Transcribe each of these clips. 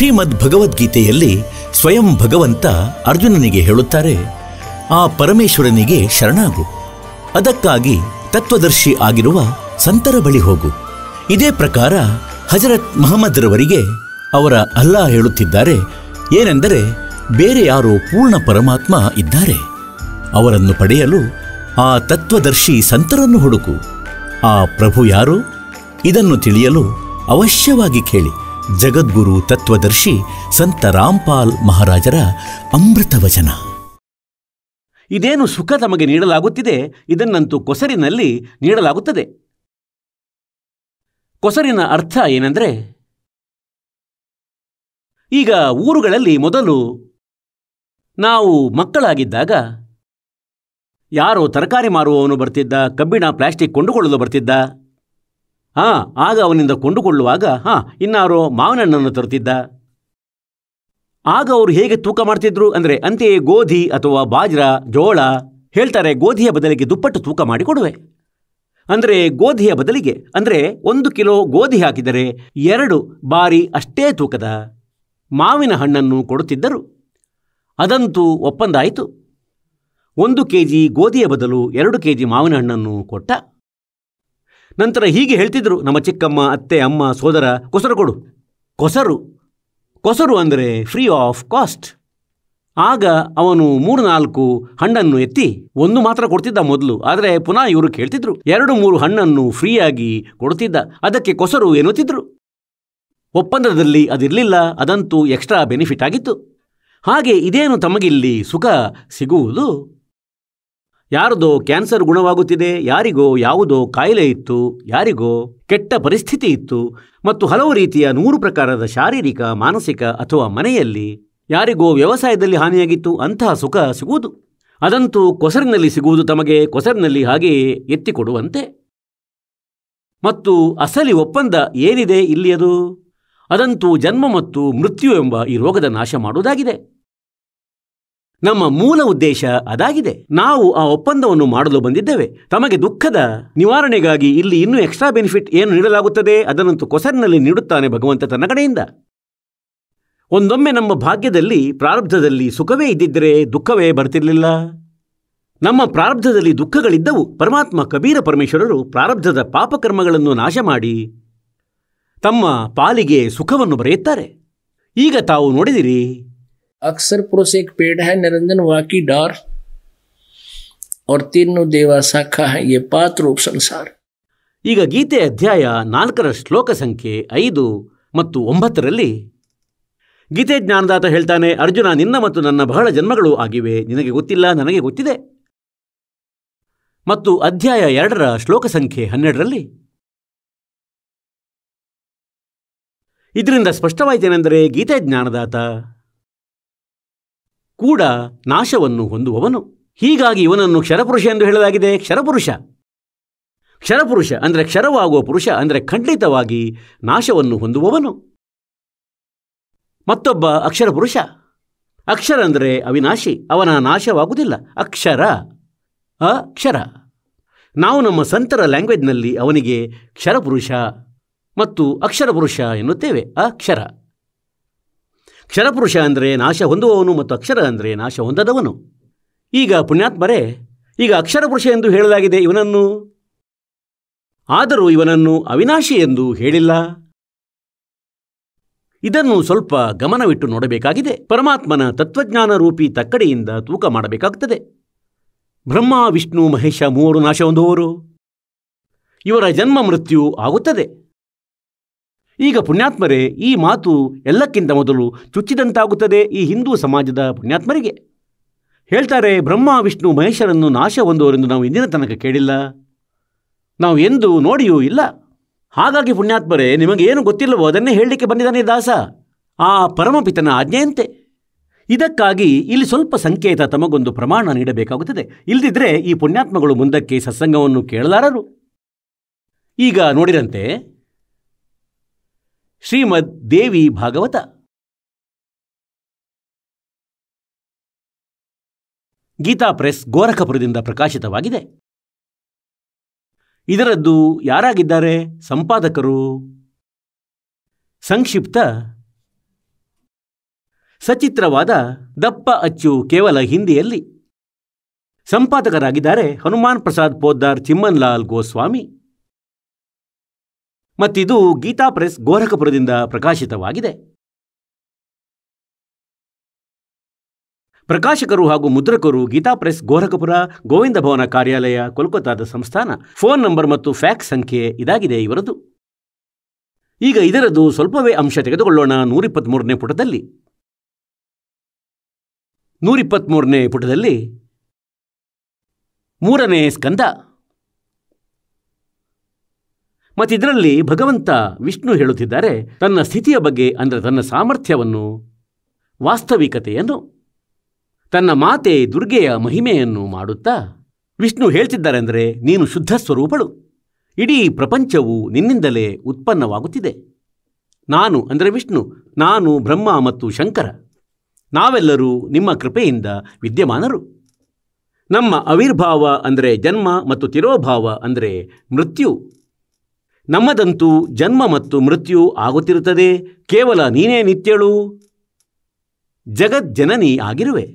ಶ್ರೀಮದ್ ಭಗವದ್ಗೀತೆಯಲ್ಲಿ ಸ್ವಯಂ ಭಗವಂತ ಅರ್ಜುನನಿಗೆ ಹೇಳುತ್ತಾರೆ, ಆ ಪರಮೇಶ್ವರನಿಗೆ ಶರಣಾಗು, ಅದಕ್ಕಾಗಿ ತತ್ವದರ್ಶಿ ಆಗಿರುವ ಸಂತರ ಬಳಿ ಹೋಗು. ಇದೇ ಪ್ರಕಾರ ಹಜರತ್ ಮಹಮ್ಮದ್ರವರಿಗೆ ಅವರ ಅಲ್ಲಾ ಹೇಳುತ್ತಿದ್ದಾರೆ, ಏನೆಂದರೆ ಬೇರೆ ಯಾರೋ ಪೂರ್ಣ ಪರಮಾತ್ಮ ಇದ್ದಾರೆ, ಅವರನ್ನು ಪಡೆಯಲು ಆ ತತ್ವದರ್ಶಿ ಸಂತರನ್ನು ಹುಡುಕು. ಆ ಪ್ರಭು ಯಾರು? ಇದನ್ನು ತಿಳಿಯಲು ಅವಶ್ಯವಾಗಿ ಕೇಳಿ ಜಗದ್ಗುರು ತತ್ವದರ್ಶಿ ಸಂತ ರಾಮ್ಪಾಲ್ ಮಹಾರಾಜರ ಅಮೃತ ವಚನ. ಇದೇನು ಸುಖ ತಮಗೆ ನೀಡಲಾಗುತ್ತಿದೆ, ಇದನ್ನಂತೂ ಕೊಸರಿನಲ್ಲಿ ನೀಡಲಾಗುತ್ತದೆ. ಕೊಸರಿನ ಅರ್ಥ ಏನೆಂದರೆ, ಈಗ ಊರುಗಳಲ್ಲಿ ಮೊದಲು ನಾವು ಮಕ್ಕಳಾಗಿದ್ದಾಗ ಯಾರೋ ತರಕಾರಿ ಮಾರುವವನು ಬರ್ತಿದ್ದ, ಕಬ್ಬಿಣ ಪ್ಲಾಸ್ಟಿಕ್ ಕೊಂಡುಕೊಳ್ಳಲು ಬರ್ತಿದ್ದ. ಆಗ ಅವನಿಂದ ಕೊಂಡುಕೊಳ್ಳುವಾಗ ಇನ್ನಾರೋ ಮಾವಿನ ಹಣ್ಣನ್ನು ತರುತ್ತಿದ್ದ. ಆಗ ಅವರು ಹೇಗೆ ತೂಕ ಮಾಡ್ತಿದ್ರು ಅಂದರೆ, ಅಂತೆಯೇ ಗೋಧಿ ಅಥವಾ ಬಾಜ್ರ, ಜೋಳ ಹೇಳ್ತಾರೆ, ಗೋಧಿಯ ಬದಲಿಗೆ ದುಪ್ಪಟ್ಟು ತೂಕ ಮಾಡಿ ಕೊಡುವೆ. ಅಂದರೆ ಗೋಧಿಯ ಬದಲಿಗೆ, ಅಂದರೆ 1 ಕಿಲೋ ಗೋಧಿ ಹಾಕಿದರೆ 2 ಬಾರಿ ಅಷ್ಟೇ ತೂಕದ ಮಾವಿನ ಹಣ್ಣನ್ನು ಕೊಡುತ್ತಿದ್ದರು. ಅದಂತೂ ಒಪ್ಪಂದ ಆಯಿತು. 1 ಕೆಜಿ ಗೋಧಿಯ ಬದಲು 2 ಕೆಜಿ ಮಾವಿನ ಹಣ್ಣನ್ನು ಕೊಟ್ಟ. ನಂತರ ಹೀಗೆ ಹೇಳ್ತಿದ್ರು ನಮ್ಮ ಚಿಕ್ಕಮ್ಮ, ಅತ್ತೆ, ಅಮ್ಮ, ಸೋದರ, ಕೊಸರು ಕೊಡು. ಕೊಸರು ಅಂದರೆ ಫ್ರೀ ಆಫ್ ಕಾಸ್ಟ್. ಆಗ ಅವನು 3-4 ಹಣ್ಣನ್ನು ಎತ್ತಿ 1 ಮಾತ್ರ ಕೊಡ್ತಿದ್ದ ಮೊದಲು. ಆದರೆ ಪುನಃ ಇವರು ಕೇಳ್ತಿದ್ರು, 2-3 ಹಣ್ಣನ್ನು ಫ್ರೀಯಾಗಿ ಕೊಡ್ತಿದ್ದ. ಅದಕ್ಕೆ ಕೊಸರು ಎನ್ನುತ್ತಿದ್ರು. ಒಪ್ಪಂದದಲ್ಲಿ ಅದಿರಲಿಲ್ಲ, ಅದಂತೂ ಎಕ್ಸ್ಟ್ರಾ ಬೆನಿಫಿಟ್ ಆಗಿತ್ತು. ಹಾಗೆ ಇದೇನು ತಮಗಿಲ್ಲಿ ಸುಖ ಸಿಗುವುದು? ಯಾರದೋ ಕ್ಯಾನ್ಸರ್ ಗುಣವಾಗುತ್ತಿದೆ, ಯಾರಿಗೋ ಯಾವುದೋ ಕಾಯಿಲೆ ಇತ್ತು, ಯಾರಿಗೋ ಕೆಟ್ಟ ಪರಿಸ್ಥಿತಿ ಇತ್ತು, ಮತ್ತು ಹಲವು ರೀತಿಯ 100 ಪ್ರಕಾರದ ಶಾರೀರಿಕ, ಮಾನಸಿಕ ಅಥವಾ ಮನೆಯಲ್ಲಿ ಯಾರಿಗೋ ವ್ಯವಸಾಯದಲ್ಲಿ ಹಾನಿಯಾಗಿತ್ತು. ಅಂತಹ ಸುಖ ಸಿಗುವುದು ಅದಂತೂ ಕೊಸರಿನಲ್ಲಿ ಸಿಗುವುದು. ತಮಗೆ ಕೊಸರಿನಲ್ಲಿ ಹಾಗೆಯೇ ಎತ್ತಿಕೊಡುವಂತೆ. ಮತ್ತು ಅಸಲಿ ಒಪ್ಪಂದ ಏನಿದೆ ಇಲ್ಲಿ, ಅದಂತೂ ಜನ್ಮ ಮತ್ತು ಮೃತ್ಯು ಎಂಬ ಈ ರೋಗದ ನಾಶ ಮಾಡುವುದಾಗಿದೆ. ನಮ್ಮ ಮೂಲ ಉದ್ದೇಶ ಅದಾಗಿದೆ. ನಾವು ಆ ಒಪ್ಪಂದವನ್ನು ಮಾಡಲು ಬಂದಿದ್ದೇವೆ. ತಮಗೆ ದುಃಖದ ನಿವಾರಣೆಗಾಗಿ ಇಲ್ಲಿ ಇನ್ನೂ ಎಕ್ಸ್ಟ್ರಾ ಬೆನಿಫಿಟ್ ಏನು ನೀಡಲಾಗುತ್ತದೆ, ಅದನ್ನಂತೂ ಕೊಸರಿನಲ್ಲಿ ನೀಡುತ್ತಾನೆ ಭಗವಂತ ತನ್ನ ಕಡೆಯಿಂದ. ಒಂದೊಮ್ಮೆ ನಮ್ಮ ಭಾಗ್ಯದಲ್ಲಿ, ಪ್ರಾರಬ್ಧದಲ್ಲಿ ಸುಖವೇ ಇದ್ದಿದ್ದರೆ ದುಃಖವೇ ಬರ್ತಿರಲಿಲ್ಲ. ನಮ್ಮ ಪ್ರಾರಬ್ಧದಲ್ಲಿ ದುಃಖಗಳಿದ್ದವು. ಪರಮಾತ್ಮ ಕಬೀರ ಪರಮೇಶ್ವರರು ಪ್ರಾರಬ್ಧದ ಪಾಪಕರ್ಮಗಳನ್ನು ನಾಶ ಮಾಡಿ ತಮ್ಮ ಪಾಲಿಗೆ ಸುಖವನ್ನು ಬರೆಯುತ್ತಾರೆ. ಈಗ ತಾವು ನೋಡಿದಿರಿ, अक्सर पुरुष एक पेड़ है, निरंजन वाकी डार और तीनों देवा शाखा है, ये 5 रूप संसार. ಈಗ ಗೀತೆ ಅಧ್ಯಾಯ 4 ಶ್ಲೋಕ ಸಂಖ್ಯೆ 5 ಮತ್ತು 9ರಲ್ಲಿ ಗೀತೆ ಜ್ಞಾನದಾತ ಹೇಳ್ತಾನೆ, ಅರ್ಜುನ, ನಿನ್ನ ಮತ್ತು ನನ್ನ ಬಹಳ ಜನ್ಮಗಳು ಆಗಿವೆ, ನಿನಗೆ ಗೊತ್ತಿಲ್ಲ, ನನಗೆ ಗೊತ್ತಿದೆ. ಮತ್ತು ಅಧ್ಯಾಯ 2 ಶ್ಲೋಕ ಸಂಖ್ಯೆ 12ರಲ್ಲಿ ಇದರಿಂದ ಸ್ಪಷ್ಟವಾಯಿತೇನೆಂದರೆ, ಗೀತೆ ಜ್ಞಾನದಾತ ಕೂಡ ನಾಶವನ್ನು ಹೊಂದುವವನು. ಹೀಗಾಗಿ ಇವನನ್ನು ಕ್ಷರಪುರುಷ ಎಂದು ಹೇಳಲಾಗಿದೆ. ಕ್ಷರಪುರುಷ ಅಂದರೆ ಕ್ಷರವಾಗುವ ಪುರುಷ, ಅಂದರೆ ಖಂಡಿತವಾಗಿ ನಾಶವನ್ನು ಹೊಂದುವವನು. ಮತ್ತೊಬ್ಬ ಅಕ್ಷರ ಪುರುಷ. ಅಕ್ಷರ ಅಂದರೆ ಅವಿನಾಶಿ, ಅವನ ನಾಶವಾಗುವುದಿಲ್ಲ. ಅಕ್ಷರ. ನಾವು ನಮ್ಮ ಸಂತರ ಲ್ಯಾಂಗ್ವೇಜ್ನಲ್ಲಿ ಅವನಿಗೆ ಕ್ಷರಪುರುಷ ಮತ್ತು ಅಕ್ಷರ ಪುರುಷ ಎನ್ನುತ್ತೇವೆ. ಕ್ಷರಪುರುಷ ಅಂದರೆ ನಾಶ ಹೊಂದುವವನು ಮತ್ತು ಅಕ್ಷರ ಅಂದರೆ ನಾಶ ಹೊಂದದವನು. ಈಗ ಪುಣ್ಯಾತ್ಮರೇ, ಈಗ ಅಕ್ಷರ ಪುರುಷ ಎಂದು ಹೇಳಲಾಗಿದೆ ಇವನನ್ನು, ಆದರೂ ಇವನನ್ನು ಅವಿನಾಶಿ ಎಂದು ಹೇಳಿಲ್ಲ. ಇದನ್ನು ಸ್ವಲ್ಪ ಗಮನವಿಟ್ಟು ನೋಡಬೇಕಾಗಿದೆ. ಪರಮಾತ್ಮನ ತತ್ವಜ್ಞಾನ ರೂಪಿ ತಕ್ಕಡಿಯಿಂದ ತೂಕ ಮಾಡಬೇಕಾಗುತ್ತದೆ. ಬ್ರಹ್ಮ, ವಿಷ್ಣು, ಮಹೇಶ 3 ನಾಶ ಹೊಂದುವವರು. ಇವರ ಜನ್ಮ ಮೃತ್ಯು ಆಗುತ್ತದೆ. ಈಗ ಪುಣ್ಯಾತ್ಮರೇ, ಈ ಮಾತು ಎಲ್ಲಕ್ಕಿಂತ ಮೊದಲು ಚುಚ್ಚಿದಂತಾಗುತ್ತದೆ ಈ ಹಿಂದೂ ಸಮಾಜದ ಪುಣ್ಯಾತ್ಮರಿಗೆ. ಹೇಳ್ತಾರೆ, ಬ್ರಹ್ಮ, ವಿಷ್ಣು, ಮಹೇಶರನ್ನು ನಾಶ ಹೊಂದುವರೆಂದು ನಾವು ಇಂದಿನ ತನಕ ಕೇಳಿಲ್ಲ, ನಾವು ಎಂದೂ ನೋಡಿಯೂ ಇಲ್ಲ. ಹಾಗಾಗಿ ಪುಣ್ಯಾತ್ಮರೇ, ನಿಮಗೇನು ಗೊತ್ತಿಲ್ಲವೋ ಅದನ್ನೇ ಹೇಳಲಿಕ್ಕೆ ಬಂದಿದ್ದಾನೆ ದಾಸ, ಆ ಪರಮಪಿತನ ಆಜ್ಞೆಯಂತೆ. ಇದಕ್ಕಾಗಿ ಇಲ್ಲಿ ಸ್ವಲ್ಪ ಸಂಕೇತ, ತಮಗೊಂದು ಪ್ರಮಾಣ ನೀಡಬೇಕಾಗುತ್ತದೆ. ಇಲ್ಲದಿದ್ದರೆ ಈ ಪುಣ್ಯಾತ್ಮಗಳು ಮುಂದಕ್ಕೆ ಸತ್ಸಂಗವನ್ನು ಕೇಳಲಾರರು. ಈಗ ನೋಡಿರಂತೆ ಶ್ರೀಮದ್ ದೇವಿ ಭಾಗವತ ಗೀತಾ ಪ್ರೆಸ್ ಗೋರಖಪುರದಿಂದ ಪ್ರಕಾಶಿತವಾಗಿದೆ. ಇದರದ್ದು ಯಾರಾಗಿದ್ದಾರೆ ಸಂಪಾದಕರು? ಸಂಕ್ಷಿಪ್ತ ಸಚಿತ್ರವಾದ ದಪ್ಪ ಅಚ್ಚು ಕೇವಲ ಹಿಂದಿಯಲ್ಲಿ. ಸಂಪಾದಕರಾಗಿದ್ದಾರೆ ಹನುಮಾನ್ ಪ್ರಸಾದ್ ಪೋದ್ದಾರ್, ಚಿಮ್ಮನ್ ಲಾಲ್ ಗೋಸ್ವಾಮಿ. ಮತ್ತಿದು ಗೀತಾ ಪ್ರೆಸ್, ಗೋರಖಪುರದಿಂದ ಪ್ರಕಾಶಿತವಾಗಿದೆ. ಪ್ರಕಾಶಕರು ಹಾಗೂ ಮುದ್ರಕರು ಗೀತಾ ಪ್ರೆಸ್, ಗೋರಖಪುರ, ಗೋವಿಂದ ಭವನ ಕಾರ್ಯಾಲಯ, ಕೋಲ್ಕತ್ತಾದ ಸಂಸ್ಥಾನ. ಫೋನ್ ನಂಬರ್ ಮತ್ತು ಫ್ಯಾಕ್ಸ್ ಸಂಖ್ಯೆ ಇದಾಗಿದೆ ಇವರದು. ಈಗ ಇದರದು ಸ್ವಲ್ಪವೇ ಅಂಶ ತೆಗೆದುಕೊಳ್ಳೋಣ. 123ನೇ ಪುಟದಲ್ಲಿ 123ನೇ ಪುಟದಲ್ಲಿ 3ನೇ ಸ್ಕಂದ. ಮತ್ತಿದರಲ್ಲಿ ಭಗವಂತ ವಿಷ್ಣು ಹೇಳುತ್ತಿದ್ದಾರೆ ತನ್ನ ಸ್ಥಿತಿಯ ಬಗ್ಗೆ, ಅಂದರೆ ತನ್ನ ಸಾಮರ್ಥ್ಯವನ್ನು, ವಾಸ್ತವಿಕತೆಯನ್ನು, ತನ್ನ ಮಾತೆ ದುರ್ಗೆಯ ಮಹಿಮೆಯನ್ನು ಮಾಡುತ್ತಾ ವಿಷ್ಣು ಹೇಳ್ತಿದ್ದಾರೆ ಅಂದರೆ, ನೀನು ಶುದ್ಧ ಸ್ವರೂಪಳು, ಇಡೀ ಪ್ರಪಂಚವು ನಿನ್ನಿಂದಲೇ ಉತ್ಪನ್ನವಾಗುತ್ತಿದೆ. ನಾನು ಅಂದರೆ ವಿಷ್ಣು, ನಾನು ಬ್ರಹ್ಮ ಮತ್ತು ಶಂಕರ, ನಾವೆಲ್ಲರೂ ನಿಮ್ಮ ಕೃಪೆಯಿಂದ ವಿದ್ಯಮಾನರು. ನಮ್ಮ ಆವಿರ್ಭಾವ ಅಂದರೆ ಜನ್ಮ ಮತ್ತು ತಿರೋಭಾವ ಅಂದರೆ ಮೃತ್ಯು. ನಮ್ಮದಂತೂ ಜನ್ಮ ಮತ್ತು ಮೃತ್ಯು ಆಗುತ್ತಿರುತ್ತದೆ. ಕೇವಲ ನೀನೇ ನಿತ್ಯಳು, ಜಗಜ್ಜನನಿ ಆಗಿರುವೆ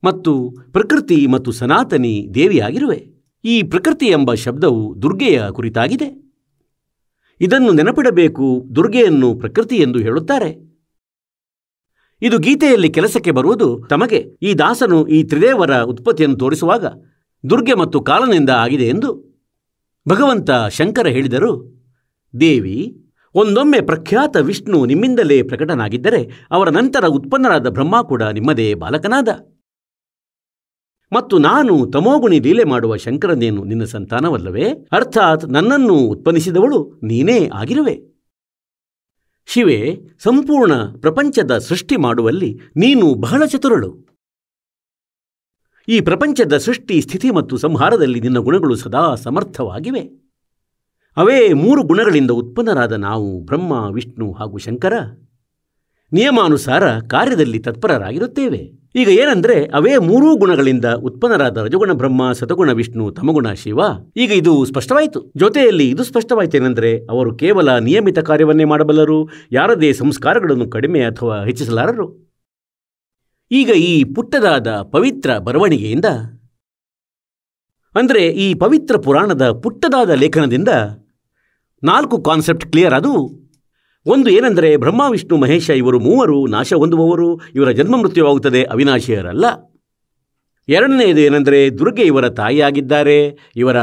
ಮತ್ತು ಪ್ರಕೃತಿ ಮತ್ತು ಸನಾತನಿ ದೇವಿಯಾಗಿರುವೆ. ಈ ಪ್ರಕೃತಿ ಎಂಬ ಶಬ್ದವು ದುರ್ಗೆಯ ಕುರಿತಾಗಿದೆ. ಇದನ್ನು ನೆನಪಿಡಬೇಕು. ದುರ್ಗೆಯನ್ನು ಪ್ರಕೃತಿ ಎಂದು ಹೇಳುತ್ತಾರೆ. ಇದು ಗೀತೆಯಲ್ಲಿ ಕೆಲಸಕ್ಕೆ ಬರುವುದು ತಮಗೆ. ಈ ದಾಸನು ಈ ತ್ರಿದೇವರ ಉತ್ಪತ್ತಿಯನ್ನು ತೋರಿಸುವಾಗ ದುರ್ಗೆ ಮತ್ತು ಕಾಲನಿಂದ ಆಗಿದೆ ಎಂದು ಭಗವಂತ ಶಂಕರ ಹೇಳಿದರು. ದೇವಿ, ಒಂದೊಮ್ಮೆ ಪ್ರಖ್ಯಾತ ವಿಷ್ಣು ನಿಮ್ಮಿಂದಲೇ ಪ್ರಕಟನಾಗಿದ್ದರೆ ಅವರ ನಂತರ ಉತ್ಪನ್ನರಾದ ಬ್ರಹ್ಮ ಕೂಡ ನಿಮ್ಮದೇ ಬಾಲಕನಾದ. ಮತ್ತು ನಾನು ತಮೋಗುಣಿ ಲೀಲೆ ಮಾಡುವ ಶಂಕರನೇನು ನಿನ್ನ ಸಂತಾನವಲ್ಲವೇ? ಅರ್ಥಾತ್ ನನ್ನನ್ನು ಉತ್ಪನ್ನಿಸಿದವಳು ನೀನೇ ಆಗಿರುವೆ. ಶಿವೆ, ಸಂಪೂರ್ಣ ಪ್ರಪಂಚದ ಸೃಷ್ಟಿ ಮಾಡುವಲ್ಲಿ ನೀನು ಬಹಳ ಚತುರಳು. ಈ ಪ್ರಪಂಚದ ಸೃಷ್ಟಿ, ಸ್ಥಿತಿ ಮತ್ತು ಸಂಹಾರದಲ್ಲಿ ನಿನ್ನ ಗುಣಗಳು ಸದಾ ಸಮರ್ಥವಾಗಿವೆ. ಅವೇ 3 ಗುಣಗಳಿಂದ ಉತ್ಪನ್ನರಾದ ನಾವು ಬ್ರಹ್ಮ, ವಿಷ್ಣು ಹಾಗೂ ಶಂಕರ ನಿಯಮಾನುಸಾರ ಕಾರ್ಯದಲ್ಲಿ ತತ್ಪರರಾಗಿರುತ್ತೇವೆ. ಈಗ ಏನಂದ್ರೆ, ಅವೇ 3 ಗುಣಗಳಿಂದ ಉತ್ಪನ್ನರಾದ ರಜಗುಣ ಬ್ರಹ್ಮ, ಸತಗುಣ ವಿಷ್ಣು, ತಮಗುಣ ಶಿವ. ಈಗ ಇದು ಸ್ಪಷ್ಟವಾಯಿತು. ಜೊತೆಯಲ್ಲಿ ಇದು ಸ್ಪಷ್ಟವಾಯಿತೇನೆಂದರೆ, ಅವರು ಕೇವಲ ನಿಯಮಿತ ಕಾರ್ಯವನ್ನೇ ಮಾಡಬಲ್ಲರು, ಯಾರದೇ ಸಂಸ್ಕಾರಗಳನ್ನು ಕಡಿಮೆ ಅಥವಾ ಹೆಚ್ಚಿಸಲಾರರು. ಈಗ ಈ ಪುಟ್ಟದಾದ ಪವಿತ್ರ ಬರವಣಿಗೆಯಿಂದ, ಅಂದರೆ ಈ ಪವಿತ್ರ ಪುರಾಣದ ಪುಟ್ಟದಾದ ಲೇಖನದಿಂದ 4 ಕಾನ್ಸೆಪ್ಟ್ ಕ್ಲಿಯರ್ ಆದವು. ಒಂದು ಏನೆಂದರೆ, ಬ್ರಹ್ಮ, ವಿಷ್ಣು, ಮಹೇಶ ಇವರು 3 ನಾಶ ಹೊಂದುವವರು, ಇವರ ಜನ್ಮ ಮೃತ್ಯುವಾಗುತ್ತದೆ, ಅವಿನಾಶಿಯರಲ್ಲ. ಎರಡನೆಯದು ಏನೆಂದರೆ, ದುರ್ಗೆ ಇವರ ತಾಯಿಯಾಗಿದ್ದಾರೆ, ಇವರ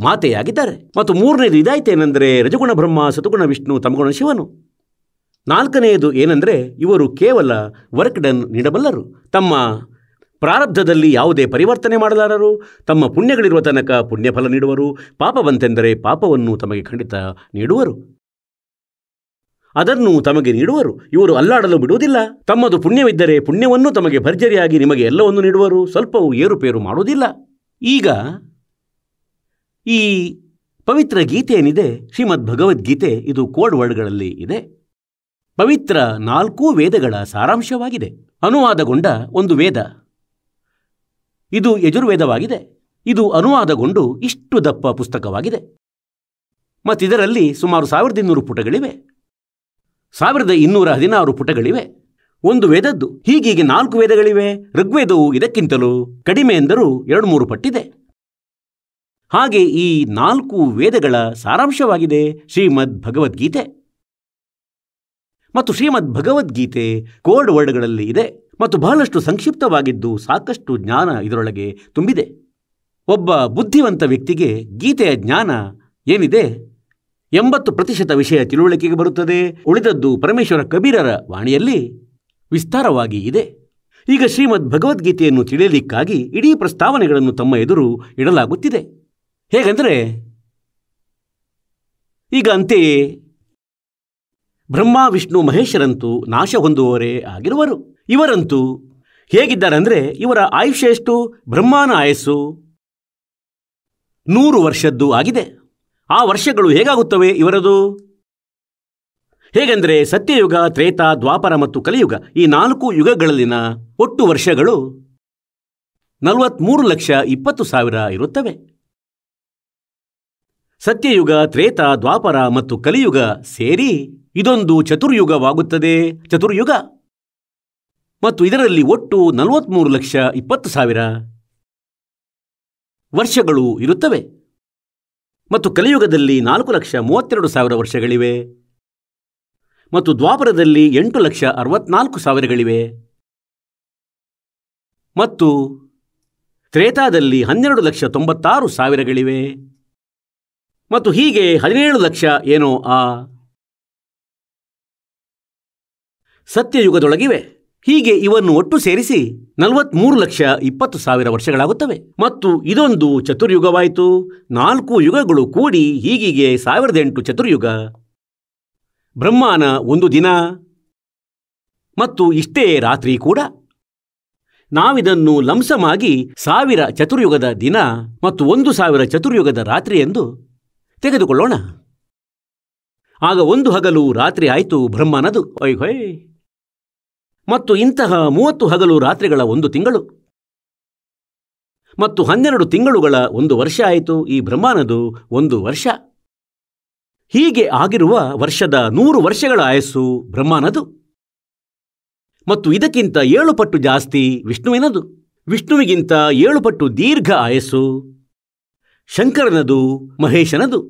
ಮಾತೆಯಾಗಿದ್ದಾರೆ. ಮತ್ತು 3ನೇದು ಇದಾಯ್ತೇನೆಂದರೆ, ರಜಗುಣ ಬ್ರಹ್ಮ, ಸತಗುಣ ವಿಷ್ಣು, ತಮಗುಣ ಶಿವನು. 4ನೇದು ಏನೆಂದರೆ, ಇವರು ಕೇವಲ ವರ್ಕ್ ಡನ್ ನೀಡಬಲ್ಲರು, ತಮ್ಮ ಪ್ರಾರಬ್ಧದಲ್ಲಿ ಯಾವುದೇ ಪರಿವರ್ತನೆ ಮಾಡಲಾರರು, ತಮ್ಮ ಪುಣ್ಯಗಳಿರುವ ತನಕ ಪುಣ್ಯಫಲ ನೀಡುವರು, ಪಾಪ ಬಂತೆಂದರೆ ಪಾಪವನ್ನು ತಮಗೆ ಖಂಡಿತ ನೀಡುವರು, ಅದನ್ನು ತಮಗೆ ನೀಡುವರು. ಇವರು ಅಲ್ಲಾಡಲು ಬಿಡುವುದಿಲ್ಲ. ತಮ್ಮದು ಪುಣ್ಯವಿದ್ದರೆ ಪುಣ್ಯವನ್ನು ತಮಗೆ ಭರ್ಜರಿಯಾಗಿ ನಿಮಗೆ ಎಲ್ಲವನ್ನು ನೀಡುವರು, ಸ್ವಲ್ಪವೂ ಏರುಪೇರು ಮಾಡುವುದಿಲ್ಲ. ಈಗ ಈ ಪವಿತ್ರ ಗೀತೆ ಏನಿದೆ, ಶ್ರೀಮದ್ ಭಗವದ್ಗೀತೆ, ಇದು ಕೋಡ್ ವರ್ಡ್ಗಳಲ್ಲಿ ಇದೆ. ಪವಿತ್ರ 4 ವೇದಗಳ ಸಾರಾಂಶವಾಗಿದೆ. ಅನುವಾದಗೊಂಡ ಒಂದು ವೇದ ಇದು ಯಜುರ್ವೇದವಾಗಿದೆ. ಇದು ಅನುವಾದಗೊಂಡು ಇಷ್ಟು ದಪ್ಪ ಪುಸ್ತಕವಾಗಿದೆ. ಮತ್ತಿದರಲ್ಲಿ ಸುಮಾರು 1200 ಪುಟಗಳಿವೆ, 1216 ಪುಟಗಳಿವೆ. ಒಂದು ವೇದದ್ದು. ಹೀಗೀಗೆ 4 ವೇದಗಳಿವೆ. ಋಗ್ವೇದವು ಇದಕ್ಕಿಂತಲೂ ಕಡಿಮೆ ಎಂದರೂ 2-3 ಪಟ್ಟಿದೆ. ಹಾಗೆ ಈ 4 ವೇದಗಳ ಸಾರಾಂಶವಾಗಿದೆ ಶ್ರೀಮದ್ ಭಗವದ್ಗೀತೆ. ಮತ್ತು ಶ್ರೀಮದ್ ಭಗವದ್ಗೀತೆ ಕೋಡ್ ವರ್ಡ್ಗಳಲ್ಲಿ ಇದೆ ಮತ್ತು ಬಹಳಷ್ಟು ಸಂಕ್ಷಿಪ್ತವಾಗಿದ್ದು ಸಾಕಷ್ಟು ಜ್ಞಾನ ಇದರೊಳಗೆ ತುಂಬಿದೆ. ಒಬ್ಬ ಬುದ್ಧಿವಂತ ವ್ಯಕ್ತಿಗೆ ಗೀತೆಯ ಜ್ಞಾನ ಏನಿದೆ 80% ವಿಷಯ ತಿಳುವಳಿಕೆಗೆ ಬರುತ್ತದೆ. ಉಳಿದದ್ದು ಪರಮೇಶ್ವರ ಕಬೀರರ ವಾಣಿಯಲ್ಲಿ ವಿಸ್ತಾರವಾಗಿ ಇದೆ. ಈಗ ಶ್ರೀಮದ್ ಭಗವದ್ಗೀತೆಯನ್ನು ತಿಳಿಯಲಿಕ್ಕಾಗಿ ಇಡೀ ಪ್ರಸ್ತಾವನೆಗಳನ್ನು ತಮ್ಮ ಎದುರು ಇಡಲಾಗುತ್ತಿದೆ. ಹೇಗೆಂದರೆ, ಈಗ ಅಂತೆಯೇ ಬ್ರಹ್ಮ, ವಿಷ್ಣು, ಮಹೇಶರಂತೂ ನಾಶ ಹೊಂದುವವರೇ ಆಗಿರುವರು. ಇವರಂತೂ ಹೇಗಿದ್ದಾರೆಂದರೆ, ಇವರ ಆಯುಷ್ಯ ಎಷ್ಟು? ಬ್ರಹ್ಮನ ಆಯಸ್ಸು 100 ವರ್ಷದ್ದು ಆಗಿದೆ. ಆ ವರ್ಷಗಳು ಹೇಗಾಗುತ್ತವೆ ಇವರದು? ಹೇಗೆಂದರೆ, ಸತ್ಯಯುಗ, ತ್ರೇತ, ದ್ವಾಪರ ಮತ್ತು ಕಲಿಯುಗ ಈ 4 ಯುಗಗಳಲ್ಲಿನ ಒಟ್ಟು ವರ್ಷಗಳು 43,20,000 ಇರುತ್ತವೆ. ಸತ್ಯಯುಗ, ತ್ರೇತ, ದ್ವಾಪರ ಮತ್ತು ಕಲಿಯುಗ ಸೇರಿ ಇದೊಂದು ಚತುರ್ಯುಗವಾಗುತ್ತದೆ. ಚತುರ್ಯುಗ ಮತ್ತು ಇದರಲ್ಲಿ ಒಟ್ಟು 43,20,000 ವರ್ಷಗಳು ಇರುತ್ತವೆ. ಮತ್ತು ಕಲಿಯುಗದಲ್ಲಿ 4,32,000 ವರ್ಷಗಳಿವೆ. ಮತ್ತು ದ್ವಾಪರದಲ್ಲಿ 8,64,000ಗಳಿವೆ. ಮತ್ತು ತ್ರೇತಾದಲ್ಲಿ 12,96,000ಗಳಿವೆ. ಮತ್ತು ಹೀಗೆ 17 ಲಕ್ಷ ಏನೋ ಆ ಸತ್ಯಯುಗದೊಳಗಿವೆ. ಹೀಗೆ ಇವನ್ನು ಒಟ್ಟು ಸೇರಿಸಿ 43,20,000 ವರ್ಷಗಳಾಗುತ್ತವೆ. ಮತ್ತು ಇದೊಂದು ಚತುರ್ಯುಗವಾಯಿತು. 4 ಯುಗಗಳು ಕೂಡಿ ಹೀಗೀಗೆ 1008 ಚತುರ್ಯುಗ. ಬ್ರಹ್ಮಾನ ಒಂದು ದಿನ ಮತ್ತು ಇಷ್ಟೇ ರಾತ್ರಿ ಕೂಡ. ನಾವಿದನ್ನು ಲಂಸಮಾಗಿ 1000 ಚತುರ್ಯುಗದ ದಿನ ಮತ್ತು 1,000 ಚತುರ್ಯುಗದ ರಾತ್ರಿ ಎಂದು ತೆಗೆದುಕೊಳ್ಳೋಣ. ಆಗ ಒಂದು ಹಗಲು ರಾತ್ರಿ ಆಯಿತು ಬ್ರಹ್ಮನದು. ಹೊಯ್. ಮತ್ತು ಇಂತಹ 30 ಹಗಲು ರಾತ್ರಿಗಳ ಒಂದು ತಿಂಗಳು ಮತ್ತು 12 ತಿಂಗಳುಗಳ ಒಂದು ವರ್ಷ ಆಯಿತು ಈ ಬ್ರಹ್ಮನದು ಒಂದು ವರ್ಷ. ಹೀಗೆ ಆಗಿರುವ ವರ್ಷದ 100 ವರ್ಷಗಳ ಆಯಸ್ಸು ಬ್ರಹ್ಮನದು. ಮತ್ತು ಇದಕ್ಕಿಂತ 7 ಪಟ್ಟು ಜಾಸ್ತಿ ವಿಷ್ಣುವಿನದು. ವಿಷ್ಣುವಿಗಿಂತ 7 ಪಟ್ಟು ದೀರ್ಘ ಆಯಸ್ಸು ಶಂಕರನದು, ಮಹೇಶನದು.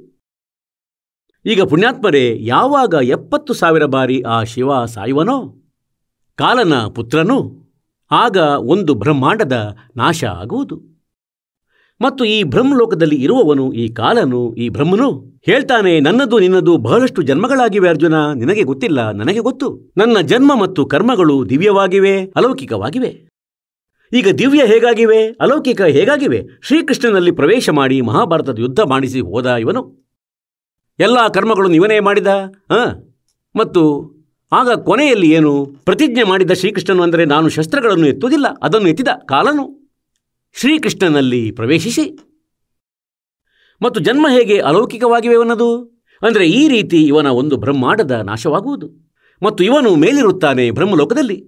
ಈಗ ಪುಣ್ಯಾತ್ಮರೇ, ಯಾವಾಗ 70,000 ಬಾರಿ ಆ ಶಿವ ಸಾಯುವನೋ, ಕಾಲನ ಪುತ್ರನು, ಆಗ ಒಂದು ಬ್ರಹ್ಮಾಂಡದ ನಾಶ ಆಗುವುದು. ಮತ್ತು ಈ ಬ್ರಹ್ಮಲೋಕದಲ್ಲಿ ಇರುವವನು, ಈ ಕಾಲನು, ಈ ಬ್ರಹ್ಮನು ಹೇಳ್ತಾನೆ, ನನ್ನದು ನಿನ್ನದು ಬಹಳಷ್ಟು ಜನ್ಮಗಳಾಗಿವೆ ಅರ್ಜುನ, ನಿನಗೆ ಗೊತ್ತಿಲ್ಲ, ನನಗೆ ಗೊತ್ತು. ನನ್ನ ಜನ್ಮ ಮತ್ತು ಕರ್ಮಗಳು ದಿವ್ಯವಾಗಿವೆ, ಅಲೌಕಿಕವಾಗಿವೆ. ಈಗ ದಿವ್ಯ ಹೇಗಾಗಿವೆ, ಅಲೌಕಿಕ ಹೇಗಾಗಿವೆ? ಶ್ರೀಕೃಷ್ಣನಲ್ಲಿ ಪ್ರವೇಶ ಮಾಡಿ ಮಹಾಭಾರತದ ಯುದ್ಧ ಮಾಡಿಸಿ ಹೋದ ಇವನು. ಎಲ್ಲ ಕರ್ಮಗಳನ್ನು ಇವನೇ ಮಾಡಿದ. ಮತ್ತು ಆಗ ಕೊನೆಯಲ್ಲಿ ಏನು ಪ್ರತಿಜ್ಞೆ ಮಾಡಿದ ಶ್ರೀಕೃಷ್ಣನು ಅಂದರೆ, ನಾನು ಶಸ್ತ್ರಗಳನ್ನು ಎತ್ತುವುದಿಲ್ಲ, ಅದನ್ನು ಎತ್ತಿದ ಕಾಲನು ಶ್ರೀಕೃಷ್ಣನಲ್ಲಿ ಪ್ರವೇಶಿಸಿ. ಮತ್ತು ಜನ್ಮ ಹೇಗೆ ಅಲೌಕಿಕವಾಗಿವೆ ಇವನದು ಅಂದರೆ, ಈ ರೀತಿ ಇವನ ಒಂದು ಬ್ರಹ್ಮಾಂಡದ ನಾಶವಾಗುವುದು. ಮತ್ತು ಇವನು ಮೇಲಿರುತ್ತಾನೆ ಬ್ರಹ್ಮಲೋಕದಲ್ಲಿ.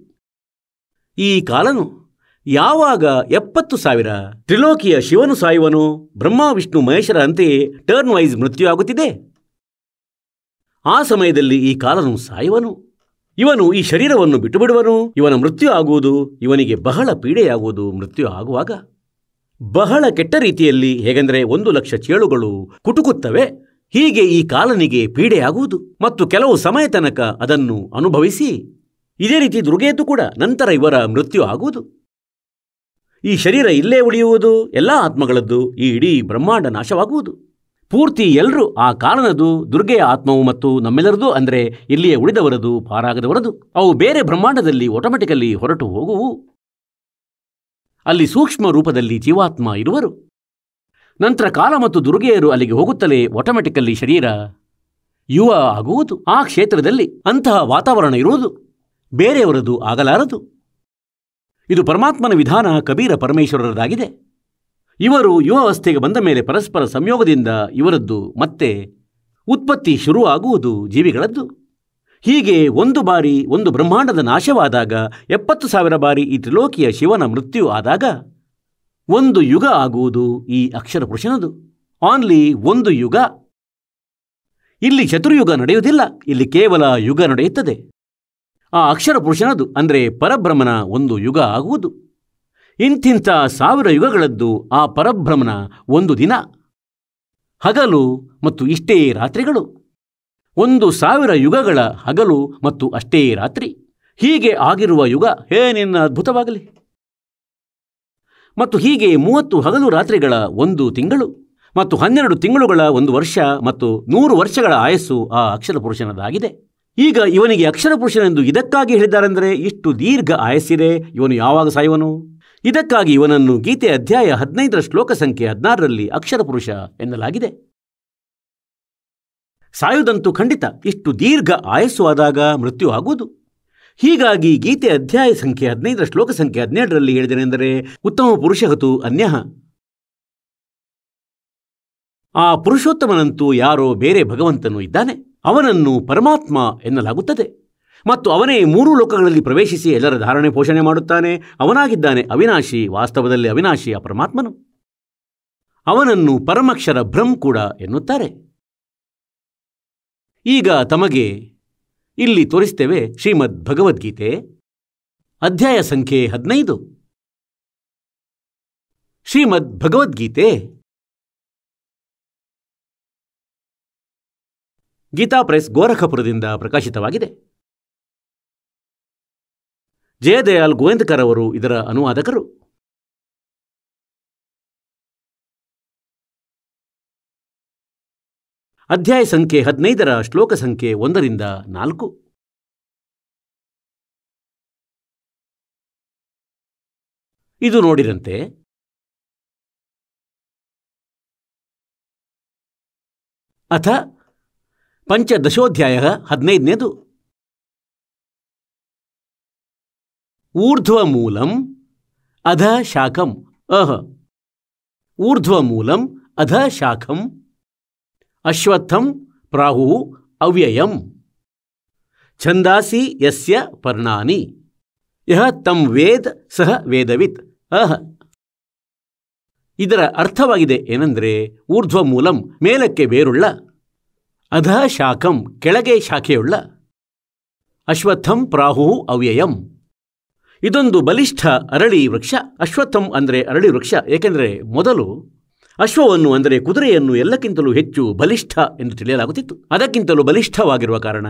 ಈ ಕಾಲನು ಯಾವಾಗ 70,000 ತ್ರಿಲೋಕಿಯ ಶಿವನು ಸಾಯುವನು, ಬ್ರಹ್ಮ ವಿಷ್ಣು ಮಹೇಶರ ಅಂತೆಯೇ ಟರ್ನ್ ವೈಸ್ ಮೃತ್ಯು ಆಗುತ್ತಿದೆ. ಆ ಸಮಯದಲ್ಲಿ ಈ ಕಾಲನು ಸಾಯುವನು. ಇವನು ಈ ಶರೀರವನ್ನು ಬಿಟ್ಟು ಬಿಡುವನು. ಇವನ ಮೃತ್ಯು ಆಗುವುದು. ಇವನಿಗೆ ಬಹಳ ಪೀಡೆಯಾಗುವುದು ಮೃತ್ಯು ಆಗುವಾಗ. ಬಹಳ ಕೆಟ್ಟ ರೀತಿಯಲ್ಲಿ. ಹೇಗೆಂದರೆ 1,00,000 ಚೇಳುಗಳು ಕುಟುಕುತ್ತವೆ. ಹೀಗೆ ಈ ಕಾಲನಿಗೆ ಪೀಡೆಯಾಗುವುದು. ಮತ್ತು ಕೆಲವು ಸಮಯ ತನಕ ಅದನ್ನು ಅನುಭವಿಸಿ ಇದೇ ರೀತಿ ದುರ್ಗೆಯದ್ದು ಕೂಡ ನಂತರ ಇವರ ಮೃತ್ಯು ಆಗುವುದು. ಈ ಶರೀರ ಇಲ್ಲೇ ಉಳಿಯುವುದು. ಎಲ್ಲ ಆತ್ಮಗಳದ್ದು ಈ ಇಡೀ ಬ್ರಹ್ಮಾಂಡ ನಾಶವಾಗುವುದು. ಪೂರ್ತಿ ಎಲ್ಲರೂ ಆ ಕಾಲನದು, ದುರ್ಗೆಯ ಆತ್ಮವು ಮತ್ತು ನಮ್ಮೆಲ್ಲರದು ಅಂದರೆ ಇಲ್ಲಿಯೇ ಉಳಿದವರದು, ಪಾರಾಗದವರದು. ಅವು ಬೇರೆ ಬ್ರಹ್ಮಾಂಡದಲ್ಲಿ ಆಟೋಮೆಟಿಕಲಿ ಹೊರಟು ಹೋಗುವು. ಅಲ್ಲಿ ಸೂಕ್ಷ್ಮ ರೂಪದಲ್ಲಿ ಜೀವಾತ್ಮ ಇರುವರು. ನಂತರ ಕಾಲ ಮತ್ತು ದುರ್ಗೆಯರು ಅಲ್ಲಿಗೆ ಹೋಗುತ್ತಲೇ ಆಟೋಮೆಟಿಕಲಿ ಶರೀರ ಯುವ ಆಗುವುದು. ಆ ಕ್ಷೇತ್ರದಲ್ಲಿ ಅಂತಹ ವಾತಾವರಣ ಇರುವುದು. ಬೇರೆಯವರದು ಆಗಲಾರದು. ಇದು ಪರಮಾತ್ಮನ ವಿಧಾನ, ಕಬೀರ ಪರಮೇಶ್ವರರದಾಗಿದೆ. ಇವರು ಯುವಾವಸ್ಥೆಗೆ ಬಂದ ಮೇಲೆ ಪರಸ್ಪರ ಸಂಯೋಗದಿಂದ ಇವರದ್ದು ಮತ್ತೆ ಉತ್ಪತ್ತಿ ಶುರು ಆಗುವುದು ಜೀವಿಗಳದ್ದು. ಹೀಗೆ ಒಂದು ಬಾರಿ ಒಂದು ಬ್ರಹ್ಮಾಂಡದ ನಾಶವಾದಾಗ, 70,000 ಬಾರಿ ಈ ತ್ರಿಲೋಕಿಯ ಶಿವನ ಮೃತ್ಯು ಆದಾಗ ಒಂದು ಯುಗ ಆಗುವುದು ಈ ಅಕ್ಷರ ಪುರುಷನದು. ಆನ್ಲಿ ಒಂದು ಯುಗ. ಇಲ್ಲಿ ಚತುರ್ಯುಗ ನಡೆಯುವುದಿಲ್ಲ, ಇಲ್ಲಿ ಕೇವಲ ಯುಗ ನಡೆಯುತ್ತದೆ. ಆ ಅಕ್ಷರ ಪುರುಷನದು ಅಂದರೆ ಪರಬ್ರಹ್ಮನ ಒಂದು ಯುಗ ಆಗುವುದು. ಇಂತಿಂಥ 1000 ಯುಗಗಳದ್ದು ಆ ಪರಬ್ರಹ್ಮನ ಒಂದು ದಿನ, ಹಗಲು ಮತ್ತು ಇಷ್ಟೇ ರಾತ್ರಿಗಳು. 1,000 ಯುಗಗಳ ಹಗಲು ಮತ್ತು ಅಷ್ಟೇ ರಾತ್ರಿ. ಹೀಗೆ ಆಗಿರುವ ಯುಗ ಏನಿನ್ನ ಅದ್ಭುತವಾಗಲಿ. ಮತ್ತು ಹೀಗೆ 30 ಹಗಲು ರಾತ್ರಿಗಳ ಒಂದು ತಿಂಗಳು ಮತ್ತು 12 ತಿಂಗಳುಗಳ ಒಂದು ವರ್ಷ ಮತ್ತು 100 ವರ್ಷಗಳ ಆಯಸ್ಸು ಆ ಅಕ್ಷರ ಪುರುಷನದಾಗಿದೆ. ಈಗ ಇವನಿಗೆ ಅಕ್ಷರ ಪುರುಷನೆಂದು ಇದಕ್ಕಾಗಿ ಹೇಳಿದ್ದಾರೆಂದರೆ, ಇಷ್ಟು ದೀರ್ಘ ಆಯಸ್ಸಿದೆ, ಇವನು ಯಾವಾಗ ಸಾಯುವನು? ಇದಕ್ಕಾಗಿ ಇವನನ್ನು ಗೀತೆ ಅಧ್ಯಾಯ 15 ಶ್ಲೋಕ ಸಂಖ್ಯೆ 16ರಲ್ಲಿ ಅಕ್ಷರ ಪುರುಷ ಎನ್ನಲಾಗಿದೆ. ಸಾಯುವುದಂತೂ ಖಂಡಿತ. ಇಷ್ಟು ದೀರ್ಘ ಆಯಸ್ಸು ಆದಾಗ ಮೃತ್ಯು ಆಗುವುದು. ಹೀಗಾಗಿ ಗೀತೆ ಅಧ್ಯಾಯ ಸಂಖ್ಯೆ 15 ಶ್ಲೋಕ ಸಂಖ್ಯೆ 17ರಲ್ಲಿ ಹೇಳಿದನೆಂದರೆ, ಉತ್ತಮ ಪುರುಷಹತು ಅನ್ಯಃ. ಆ ಪುರುಷೋತ್ತಮನಂತೂ ಯಾರೋ ಬೇರೆ ಭಗವಂತನು ಇದ್ದಾನೆ, ಅವನನ್ನು ಪರಮಾತ್ಮ ಎನ್ನಲಾಗುತ್ತದೆ. ಮತ್ತು ಅವನೇ 3 ಲೋಕಗಳಲ್ಲಿ ಪ್ರವೇಶಿಸಿ ಎಲ್ಲರ ಧಾರಣೆ ಪೋಷಣೆ ಮಾಡುತ್ತಾನೆ. ಅವನಾಗಿದ್ದಾನೆ ಅವಿನಾಶಿ. ವಾಸ್ತವದಲ್ಲಿ ಅವಿನಾಶಿ ಆ ಪರಮಾತ್ಮನು. ಅವನನ್ನು ಪರಮಕ್ಷರ ಬ್ರಹ್ಮ ಕೂಡ ಎನ್ನುತ್ತಾರೆ. ಈಗ ತಮಗೆ ಇಲ್ಲಿ ತೋರಿಸ್ತೇವೆ ಶ್ರೀಮದ್ ಭಗವದ್ಗೀತೆ ಅಧ್ಯಾಯ ಸಂಖ್ಯೆ 15. ಶ್ರೀಮದ್ ಭಗವದ್ಗೀತೆ ಗೀತಾ ಪ್ರೆಸ್, ಗೋರಖಪುರದಿಂದ ಪ್ರಕಾಶಿತವಾಗಿದೆ. ಜಯದಯಾಲ್ ಗೋವಿಂದಕರ್ ಅವರು ಇದರ ಅನುವಾದಕರು. ಅಧ್ಯಾಯ ಸಂಖ್ಯೆ 15ರ ಶ್ಲೋಕ ಸಂಖ್ಯೆ 1ರಿಂದ 4. ಇದು ನೋಡಿರಂತೆ, ಅಥ ಪಂಚದಶೋಧ್ಯಾಯ 15ನೇದು. ಊರ್ಧ್ವಮೂಲಂ ಅಧ ಶಾಖಂ ಊರ್ಧ್ವಮೂಲಂ ಅಧ ಶಾಖಂ ಅಶ್ವತ್ಥಂ ಪ್ರಾಹು ಅವ್ಯಯಂ ಛಂದಾಸಿ ಯಸ್ಯ ಪರ್ಣಾನಿ ಯಹ ತಂ ವೇದ ಸಹ ವೇದವಿತ್. ಇದರ ಅರ್ಥವಾಗಿದೆ ಏನೆಂದರೆ, ಊರ್ಧ್ವಮೂಲಂ ಮೇಲಕ್ಕೆ ಬೇರುಳ್ಳ, ಅಧ ಶಾಖಂ ಕೆಳಗೆ ಶಾಖೆಯುಳ್ಳ, ಅಶ್ವತ್ಥಂ ಪ್ರಾಹು ಅವ್ಯಯಂ ಇದೊಂದು ಬಲಿಷ್ಠ ಅರಳಿ ವೃಕ್ಷ. ಅಶ್ವತ್ಥಂ ಅಂದರೆ ಅರಳಿ ವೃಕ್ಷ, ಏಕೆಂದರೆ ಮೊದಲು ಅಶ್ವವನ್ನು ಅಂದರೆ ಕುದುರೆಯನ್ನು ಎಲ್ಲಕ್ಕಿಂತಲೂ ಹೆಚ್ಚು ಬಲಿಷ್ಠ ಎಂದು ತಿಳಿಯಲಾಗುತ್ತಿತ್ತು. ಅದಕ್ಕಿಂತಲೂ ಬಲಿಷ್ಠವಾಗಿರುವ ಕಾರಣ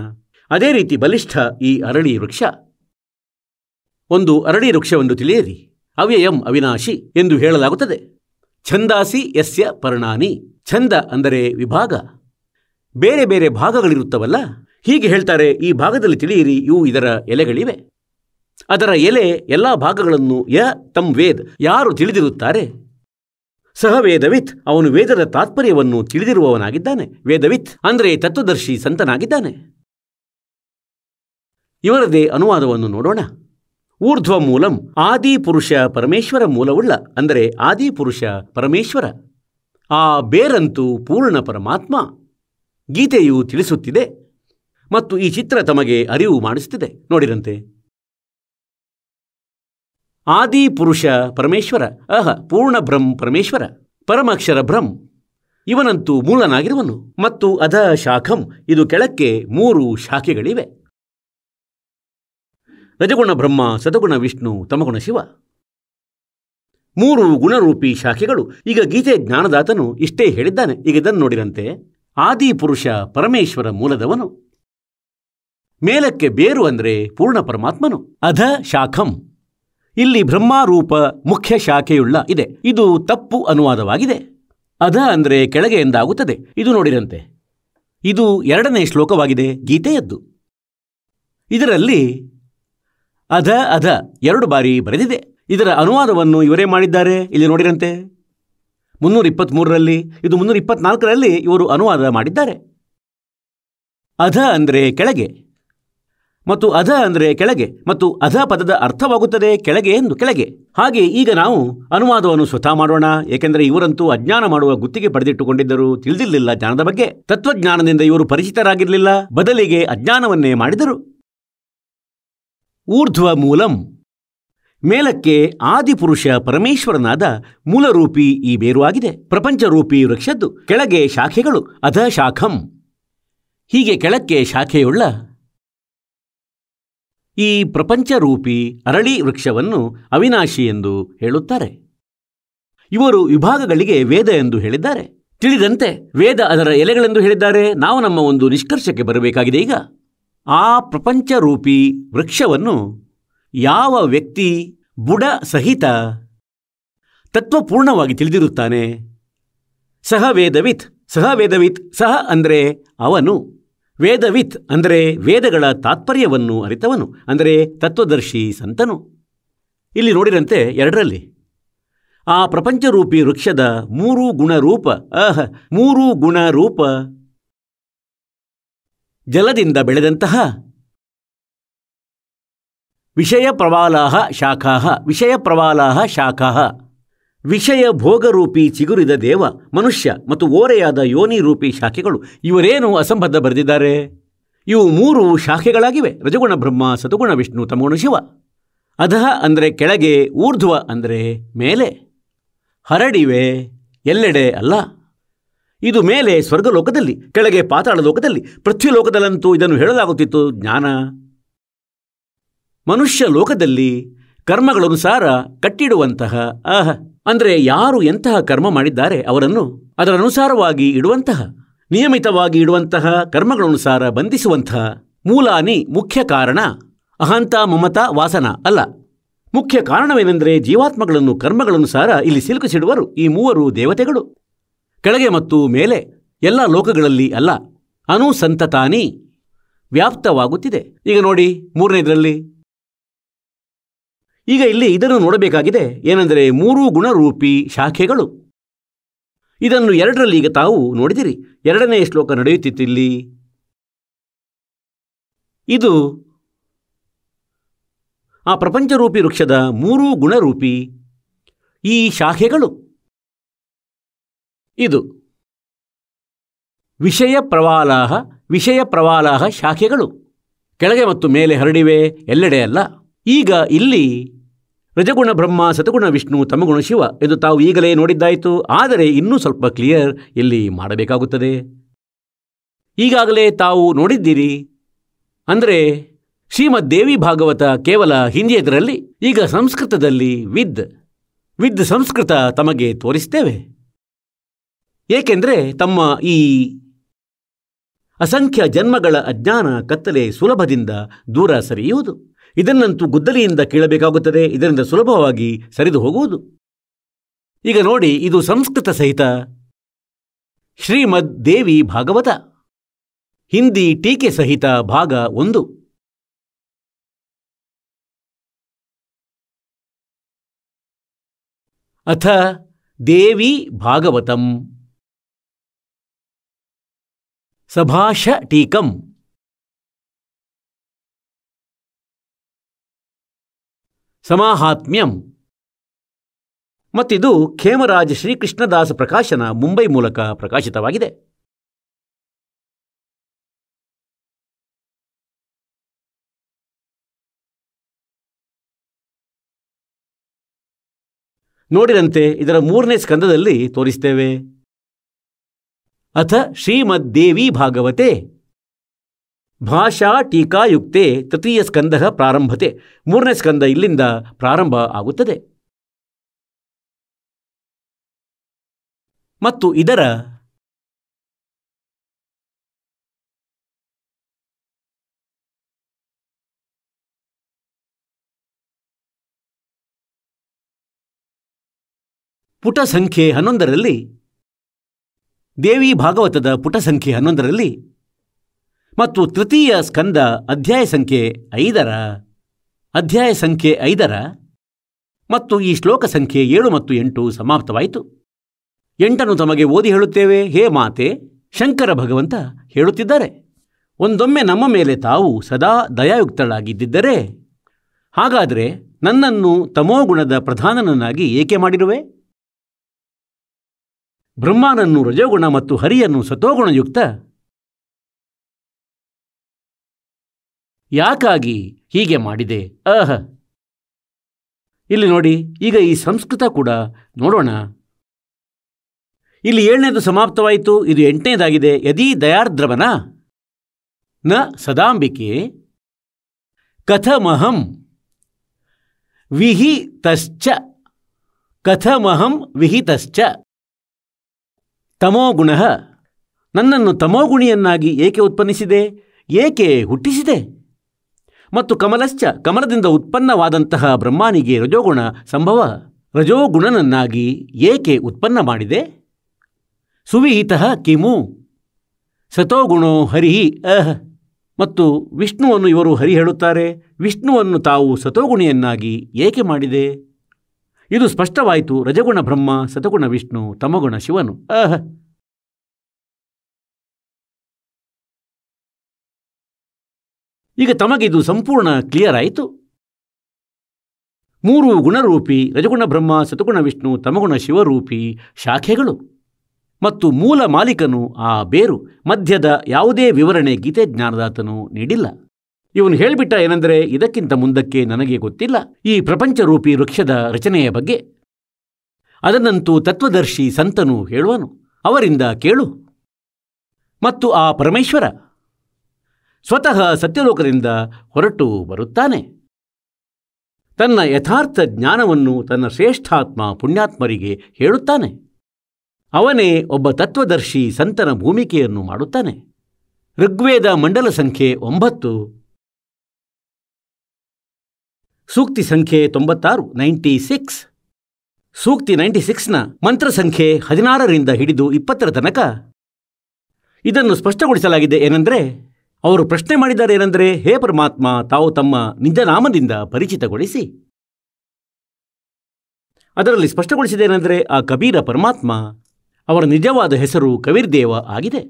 ಅದೇ ರೀತಿ ಬಲಿಷ್ಠ ಈ ಅರಳಿ ವೃಕ್ಷ. ಒಂದು ಅರಳಿ ವೃಕ್ಷವೆಂದು ತಿಳಿಯಿರಿ, ಅವ್ಯಯಂ ಅವಿನಾಶಿ ಎಂದು ಹೇಳಲಾಗುತ್ತದೆ. ಛಂದಾಸಿ ಯಸ್ಯ ಪರ್ಣಾನಿ, ಛಂದ ಅಂದರೆ ವಿಭಾಗ, ಬೇರೆ ಬೇರೆ ಭಾಗಗಳಿರುತ್ತವಲ್ಲ, ಹೀಗೆ ಹೇಳ್ತಾರೆ. ಈ ಭಾಗದಲ್ಲಿ ತಿಳಿಯಿರಿ, ಇವು ಇದರ ಎಲೆಗಳಿವೆ. ಅದರ ಎಲೆ ಎಲ್ಲ ಭಾಗಗಳನ್ನು ತಂ ವೇದ್ ಯಾರು ತಿಳಿದಿರುತ್ತಾರೆ, ಸಹ ವೇದವಿತ್ ಅವನು ವೇದದ ತಾತ್ಪರ್ಯವನ್ನು ತಿಳಿದಿರುವವನಾಗಿದ್ದಾನೆ. ವೇದವಿತ್ ಅಂದರೆ ತತ್ವದರ್ಶಿ ಸಂತನಾಗಿದ್ದಾನೆ. ಇವರದೇ ಅನುವಾದವನ್ನು ನೋಡೋಣ. ಊರ್ಧ್ವಮೂಲಂ ಆದಿಪುರುಷ ಪರಮೇಶ್ವರ ಮೂಲವುಳ್ಳ, ಅಂದರೆ ಆದಿಪುರುಷ ಪರಮೇಶ್ವರ, ಆ ಬೇರಂತೂ ಪೂರ್ಣ ಪರಮಾತ್ಮ. ಗೀತೆಯು ತಿಳಿಸುತ್ತಿದೆ ಮತ್ತು ಈ ಚಿತ್ರ ತಮಗೆ ಅರಿವು ಮಾಡಿಸುತ್ತಿದೆ. ನೋಡಿರಂತೆ, ಆದಿಪುರುಷ ಪರಮೇಶ್ವರ ಪೂರ್ಣ ಬ್ರಹ್ಮ ಪರಮೇಶ್ವರ, ಪರಮಾಕ್ಷರ ಬ್ರಹ್ಮ, ಇವನಂತೂ ಮೂಲನಾಗಿರುವನು. ಮತ್ತು ಅಧ ಶಾಖಂ ಇದು ಕೆಳಕ್ಕೆ 3 ಶಾಖೆಗಳಿವೆ. ರಜಗುಣ ಬ್ರಹ್ಮ, ಸತಗುಣ ವಿಷ್ಣು, ತಮಗುಣ ಶಿವ, 3 ಗುಣರೂಪಿ ಶಾಖೆಗಳು. ಈಗ ಗೀತೆ ಜ್ಞಾನದಾತನು ಇಷ್ಟೇ ಹೇಳಿದ್ದಾನೆ. ಈಗ ಇದನ್ನು ನೋಡಿರಂತೆ, ಆದಿಪುರುಷ ಪರಮೇಶ್ವರ ಮೂಲದವನು, ಮೇಲಕ್ಕೆ ಬೇರು ಅಂದರೆ ಪೂರ್ಣ ಪರಮಾತ್ಮನು. ಅಧ ಶಾಖಂ ಇಲ್ಲಿ ಬ್ರಹ್ಮಾರೂಪ ಮುಖ್ಯ ಶಾಖೆಯುಳ್ಳ ಇದೆ. ಇದು ತಪ್ಪು ಅನುವಾದವಾಗಿದೆ. ಅಧ ಅಂದರೆ ಕೆಳಗೆ ಎಂದಾಗುತ್ತದೆ. ಇದು ನೋಡಿರಂತೆ, ಇದು 2ನೇ ಶ್ಲೋಕವಾಗಿದೆ ಗೀತೆಯದ್ದು. ಇದರಲ್ಲಿ ಅಧ ಅಧ 2 ಬಾರಿ ಬರೆದಿದೆ. ಇದರ ಅನುವಾದವನ್ನು ಇವರೇ ಮಾಡಿದ್ದಾರೆ. ಇಲ್ಲಿ ನೋಡಿರಂತೆ 323ರಲ್ಲಿ, ಇದು 324ರಲ್ಲಿ ಇವರು ಅನುವಾದ ಮಾಡಿದ್ದಾರೆ. ಅಧ ಅಂದರೆ ಕೆಳಗೆ ಮತ್ತು ಅಧ ಅಂದರೆ ಕೆಳಗೆ, ಮತ್ತು ಅಧ ಪದದ ಅರ್ಥವಾಗುತ್ತದೆ ಕೆಳಗೆ ಎಂದು, ಕೆಳಗೆ. ಹಾಗೆ ಈಗ ನಾವು ಅನುವಾದವನ್ನು ಸ್ವತಃ ಮಾಡೋಣ. ಏಕೆಂದರೆ ಇವರಂತೂ ಅಜ್ಞಾನ ಮಾಡುವ ಗುತ್ತಿಗೆ ಪಡೆದಿಟ್ಟುಕೊಂಡಿದ್ದರು. ತಿಳಿದಿರಲಿಲ್ಲ ಜ್ಞಾನದ ಬಗ್ಗೆ. ತತ್ವಜ್ಞಾನದಿಂದ ಇವರು ಪರಿಚಿತರಾಗಿರಲಿಲ್ಲ, ಬದಲಿಗೆ ಅಜ್ಞಾನವನ್ನೇ ಮಾಡಿದರು. ಊರ್ಧ್ವ ಮೂಲಂ ಮೇಲಕ್ಕೆ ಆದಿಪುರುಷ ಪರಮೇಶ್ವರನಾದ ಮೂಲರೂಪಿ ಈ ಬೇರು ಆಗಿದೆ. ಪ್ರಪಂಚರೂಪಿ ವೃಕ್ಷದ್ದು ಕೆಳಗೆ ಶಾಖೆಗಳು, ಅಧ ಶಾಖಂ. ಹೀಗೆ ಕೆಳಕ್ಕೆ ಶಾಖೆಯುಳ್ಳ ಈ ಪ್ರಪಂಚರೂಪಿ ಅರಳಿ ವೃಕ್ಷವನ್ನು ಅವಿನಾಶಿ ಎಂದು ಹೇಳುತ್ತಾರೆ. ಇವರು ವಿಭಾಗಗಳಿಗೆ ವೇದ ಎಂದು ಹೇಳಿದ್ದಾರೆ. ತಿಳಿದಂತೆ ವೇದ ಅದರ ಎಲೆಗಳೆಂದು ಹೇಳಿದ್ದಾರೆ. ನಾವು ನಮ್ಮ ಒಂದು ನಿಷ್ಕರ್ಷಕ್ಕೆ ಬರಬೇಕಾಗಿದೆ. ಈಗ ಆ ಪ್ರಪಂಚರೂಪಿ ವೃಕ್ಷವನ್ನು ಯಾವ ವ್ಯಕ್ತಿ ಬುಡ ಸಹಿತ ತತ್ವಪೂರ್ಣವಾಗಿ ತಿಳಿದಿರುತ್ತಾನೆ, ಸಹ ವೇದವಿತ್, ಸಹ ವೇದವಿತ್, ಸಹ ಅಂದರೆ ಅವನು, ವೇದವಿತ್ ಅಂದರೆ ವೇದಗಳ ತಾತ್ಪರ್ಯವನ್ನು ಅರಿತವನು, ಅಂದರೆ ತತ್ವದರ್ಶಿ ಸಂತನು. ಇಲ್ಲಿ ನೋಡಿರಂತೆ 2ರಲ್ಲಿ ಆ ಪ್ರಪಂಚರೂಪಿ ವೃಕ್ಷದ 3 ಗುಣರೂಪ 3 ಗುಣರೂಪ ಜಲದಿಂದ ಬೆಳೆದಂತಹ ವಿಷಯ ಪ್ರವಾಲಾಹ ಶಾಖಾಃ, ವಿಷಯ ಪ್ರವಾಲಾಹ ಶಾಖಾಃ, ವಿಷಯ ಭೋಗರೂಪಿ ಚಿಗುರಿದ ದೇವ, ಮನುಷ್ಯ ಮತ್ತು ಓರೆಯಾದ ಯೋನಿರೂಪಿ ಶಾಖೆಗಳು. ಇವರೇನು ಅಸಂಬದ್ಧ ಬರೆದಿದ್ದಾರೆ. ಇವು 3 ಶಾಖೆಗಳಾಗಿವೆ. ರಜಗುಣ ಬ್ರಹ್ಮ, ಸತಗುಣ ವಿಷ್ಣು, ತಮಗುಣ ಶಿವ. ಅಧಃ ಅಂದರೆ ಕೆಳಗೆ, ಊರ್ಧ್ವ ಅಂದರೆ ಮೇಲೆ, ಹರಡಿವೆ, ಎಲ್ಲೆಡೆ ಅಲ್ಲ. ಇದು ಮೇಲೆ ಸ್ವರ್ಗಲೋಕದಲ್ಲಿ, ಕೆಳಗೆ ಪಾತಾಳ ಲೋಕದಲ್ಲಿ, ಪೃಥ್ವಿಲೋಕದಲ್ಲಂತೂ ಇದನ್ನು ಹೇಳಲಾಗುತ್ತಿತ್ತು ಜ್ಞಾನ. ಮನುಷ್ಯ ಲೋಕದಲ್ಲಿ ಕರ್ಮಗಳನುಸಾರ ಕಟ್ಟಿಡುವಂತಹ ಅಂದರೆ ಯಾರು ಎಂತಹ ಕರ್ಮ ಮಾಡಿದ್ದಾರೆ ಅವರನ್ನು ಅದರ ಅನುಸಾರವಾಗಿ ಇಡುವಂತಹ, ನಿಯಮಿತವಾಗಿ ಇಡುವಂತಹ, ಕರ್ಮಗಳನುಸಾರ ಬಂಧಿಸುವಂತಹ ಮೂಲಾನಿ ಮುಖ್ಯ ಕಾರಣ ಅಹಂತ ಮಮತಾ ವಾಸನ ಅಲ್ಲ. ಮುಖ್ಯ ಕಾರಣವೇನೆಂದರೆ ಜೀವಾತ್ಮಗಳನ್ನು ಕರ್ಮಗಳನುಸಾರ ಇಲ್ಲಿ ಸಿಲುಕಿಸಿಡುವರು ಈ ಮೂವರು ದೇವತೆಗಳು. ಕೆಳಗೆ ಮತ್ತು ಮೇಲೆ ಎಲ್ಲ ಲೋಕಗಳಲ್ಲಿ ಅಲ್ಲ, ಅನುಸಂತತಾನಿ ವ್ಯಾಪ್ತವಾಗುತ್ತಿದೆ. ಈಗ ನೋಡಿ 3ನೇದರಲ್ಲಿ. ಈಗ ಇಲ್ಲಿ ಇದನ್ನು ನೋಡಬೇಕಾಗಿದೆ, ಏನೆಂದರೆ 3 ಗುಣರೂಪಿ ಶಾಖೆಗಳು. ಇದನ್ನು 2ರಲ್ಲಿ ಈಗ ತಾವು ನೋಡಿದಿರಿ. 2ನೇ ಶ್ಲೋಕ ನಡೆಯುತ್ತಿತ್ತಿಲ್ಲಿ. ಇದು ಆ ಪ್ರಪಂಚರೂಪಿ ವೃಕ್ಷದ 3 ಗುಣರೂಪಿ ಈ ಶಾಖೆಗಳು. ಇದು ವಿಷಯ ಪ್ರವಾಲಾಹ ಶಾಖೆಗಳು ಕೆಳಗೆ ಮತ್ತು ಮೇಲೆ ಹರಡಿವೆ, ಎಲ್ಲೆಡೆ ಅಲ್ಲ. ಈಗ ಇಲ್ಲಿ ರಜಗುಣ ಬ್ರಹ್ಮ, ಸತಗುಣ ವಿಷ್ಣು, ತಮಗುಣ ಶಿವ ಎಂದು ತಾವು ಈಗಲೇ ನೋಡಿದ್ದಾಯಿತು. ಆದರೆ ಇನ್ನೂ ಸ್ವಲ್ಪ ಕ್ಲಿಯರ್ ಇಲ್ಲಿ ಮಾಡಬೇಕಾಗುತ್ತದೆ. ಈಗಾಗಲೇ ತಾವು ನೋಡಿದ್ದೀರಿ. ಅಂದರೆ ಶ್ರೀಮದ್ ದೇವಿ ಭಾಗವತ ಕೇವಲ ಹಿಂದಿಯದರಲ್ಲಿ, ಈಗ ಸಂಸ್ಕೃತದಲ್ಲಿ ವಿದ್ ಸಂಸ್ಕೃತ ತಮಗೆ ತೋರಿಸ್ತೇವೆ. ಏಕೆಂದರೆ ತಮ್ಮ ಈ ಅಸಂಖ್ಯ ಜನ್ಮಗಳ ಅಜ್ಞಾನ ಕತ್ತಲೆ ಸುಲಭದಿಂದ ದೂರ ಸರಿಯುವುದು. ಇದನ್ನಂತೂ ಗುದ್ದಲಿಯಿಂದ ಕೇಳಬೇಕಾಗುತ್ತದೆ, ಇದರಿಂದ ಸುಲಭವಾಗಿ ಸರಿದು ಹೋಗುವುದು. ಈಗ ನೋಡಿ, ಇದು ಸಂಸ್ಕೃತ ಸಹಿತ ಶ್ರೀಮದ್ ದೇವಿ ಭಾಗವತ, ಹಿಂದಿ ಟೀಕೆ ಸಹಿತ ಭಾಗ 1. ಅಥ ದೇವಿ ಭಾಗವತಂ ಸಭಾಷ ಟೀಕಂ ಸಮಾಹಾತ್ಮ್ಯಂ. ಮತ್ತಿದು ಖೇಮರಾಜ್ ಶ್ರೀಕೃಷ್ಣದಾಸ ಪ್ರಕಾಶನ, ಮುಂಬೈ ಮೂಲಕ ಪ್ರಕಾಶಿತವಾಗಿದೆ. ನೋಡಿದಂತೆ ಇದರ 3ನೇ ಸ್ಕಂದದಲ್ಲಿ ತೋರಿಸ್ತೇವೆ. ಅಥ ಶ್ರೀಮದ್ ದೇವಿ ಭಾಗವತೆ ಭಾಷಾ ಟೀಕಾಯುಕ್ತೆ ತೃತೀಯ ಸ್ಕಂದ ಪ್ರಾರಂಭತೆ. 3ನೇ ಸ್ಕಂದ ಇಲ್ಲಿಂದ ಪ್ರಾರಂಭ ಆಗುತ್ತದೆ. ಮತ್ತು ಇದರ ಪುಟ ಸಂಖ್ಯೆ 11ರಲ್ಲಿ, ದೇವಿ ಭಾಗವತದ ಪುಟ ಸಂಖ್ಯೆ 11ರಲ್ಲಿ ಮತ್ತು ತೃತೀಯ ಸ್ಕಂದ ಅಧ್ಯಾಯ ಸಂಖ್ಯೆ 5ರ ಮತ್ತು ಈ ಶ್ಲೋಕ ಸಂಖ್ಯೆ 7 ಮತ್ತು 8 ಸಮಾಪ್ತವಾಯಿತು. 8 ತಮಗೆ ಓದಿ ಹೇಳುತ್ತೇವೆ. ಹೇ ಮಾತೆ, ಶಂಕರ ಭಗವಂತ ಹೇಳುತ್ತಿದ್ದಾರೆ, ಒಂದೊಮ್ಮೆ ನಮ್ಮ ಮೇಲೆ ತಾವು ಸದಾ ದಯಾಯುಕ್ತಳಾಗಿದ್ದರೆ ಹಾಗಾದರೆ ನನ್ನನ್ನು ತಮೋಗುಣದ ಪ್ರಧಾನನನ್ನಾಗಿ ಏಕೆ ಮಾಡಿರುವೆ? ಬ್ರಹ್ಮನನ್ನು ರಜೋಗುಣ ಮತ್ತು ಹರಿಯನ್ನು ಸತೋಗುಣಯುಕ್ತ ಯಾಕಾಗಿ ಹೀಗೆ ಮಾಡಿದೆ? ಇಲ್ಲಿ ನೋಡಿ, ಈಗ ಈ ಸಂಸ್ಕೃತ ಕೂಡ ನೋಡೋಣ. ಇಲ್ಲಿ 7ನೇದು ಸಮಾಪ್ತವಾಯಿತು, ಇದು 8ನೇದಾಗಿದೆ. ಯದಿ ದಯಾರ್ದ್ರವನ ನ ಸದಾಂಬಿಕೆ ಕಥಮಹಂ ವಿಹಿತಶ್ಚ ತಮೋಗುಣ, ನನ್ನನ್ನು ತಮೋಗುಣಿಯನ್ನಾಗಿ ಏಕೆ ಉತ್ಪನ್ನಿಸಿದೆ, ಏಕೆ ಹುಟ್ಟಿಸಿದೆ? ಮತ್ತು ಕಮಲಶ್ಚ, ಕಮಲದಿಂದ ಉತ್ಪನ್ನವಾದಂತಹ ಬ್ರಹ್ಮನಿಗೆ ರಜೋಗುಣ ಸಂಭವ, ರಜೋಗುಣನನ್ನಾಗಿ ಏಕೆ ಉತ್ಪನ್ನ ಮಾಡಿದೆ? ಸುವಿಹಿತಃ ಕಿಮು ಸತೋಗುಣೋ ಹರಿ ಮತ್ತು ವಿಷ್ಣುವನ್ನು ಇವರು ಹರಿ ಹೇಳುತ್ತಾರೆ. ವಿಷ್ಣುವನ್ನು ತಾವು ಸತೋಗುಣಿಯನ್ನಾಗಿ ಏಕೆ ಮಾಡಿದೆ? ಇದು ಸ್ಪಷ್ಟವಾಯಿತು. ರಜಗುಣ ಬ್ರಹ್ಮ, ಸತಗುಣ ವಿಷ್ಣು, ತಮಗುಣ ಶಿವನು. ಈಗ ತಮಗಿದು ಸಂಪೂರ್ಣ ಕ್ಲಿಯರ್ ಆಯಿತು. 3 ಗುಣರೂಪಿ ರಜಗುಣ ಬ್ರಹ್ಮ, ಸತಗುಣ ವಿಷ್ಣು, ತಮಗುಣ ಶಿವರೂಪಿ ಶಾಖೆಗಳು ಮತ್ತು ಮೂಲ ಮಾಲೀಕನು ಆ ಬೇರು. ಮಧ್ಯದ ಯಾವುದೇ ವಿವರಣೆ ಗೀತೆ ಜ್ಞಾನದಾತನು ನೀಡಿಲ್ಲ. ಇವನು ಹೇಳಿಬಿಟ್ಟ ಏನೆಂದರೆ, ಇದಕ್ಕಿಂತ ಮುಂದಕ್ಕೆ ನನಗೆ ಗೊತ್ತಿಲ್ಲ ಈ ಪ್ರಪಂಚರೂಪಿ ವೃಕ್ಷದ ರಚನೆಯ ಬಗ್ಗೆ. ಅದನ್ನಂತೂ ತತ್ವದರ್ಶಿ ಸಂತನು ಹೇಳುವನು, ಅವರಿಂದ ಕೇಳು. ಮತ್ತು ಆ ಪರಮೇಶ್ವರ ಸ್ವತಃ ಸತ್ಯಲೋಕದಿಂದ ಹೊರಟು ಬರುತ್ತಾನೆ. ತನ್ನ ಯಥಾರ್ಥ ಜ್ಞಾನವನ್ನು ತನ್ನ ಶ್ರೇಷ್ಠಾತ್ಮ ಪುಣ್ಯಾತ್ಮರಿಗೆ ಹೇಳುತ್ತಾನೆ. ಅವನೇ ಒಬ್ಬ ತತ್ವದರ್ಶಿ ಸಂತನ ಭೂಮಿಕೆಯನ್ನು ಮಾಡುತ್ತಾನೆ. ಋಗ್ವೇದ ಮಂಡಲ ಸಂಖ್ಯೆ 9, ಸೂಕ್ತಿ ಸಂಖ್ಯೆ 96, 96. ಸೂಕ್ತಿ 96ನ ಮಂತ್ರ ಸಂಖ್ಯೆ 16ರಿಂದ ಹಿಡಿದು 20ರ ತನಕ ಇದನ್ನು ಸ್ಪಷ್ಟಗೊಳಿಸಲಾಗಿದೆ. ಏನೆಂದರೆ, ಅವರು ಪ್ರಶ್ನೆ ಮಾಡಿದ್ದಾರೆ ಏನೆಂದರೆ, ಹೇ ಪರಮಾತ್ಮ, ತಾವು ತಮ್ಮ ನಿಜ ನಾಮದಿಂದ ಪರಿಚಿತಗೊಳಿಸಿ. ಅದರಲ್ಲಿ ಸ್ಪಷ್ಟಗೊಳಿಸಿದೇನೆಂದರೆ, ಆ ಕಬೀರ ಪರಮಾತ್ಮ ಅವರ ನಿಜವಾದ ಹೆಸರು ಕಬೀರ್ ದೇವ ಆಗಿದೆ.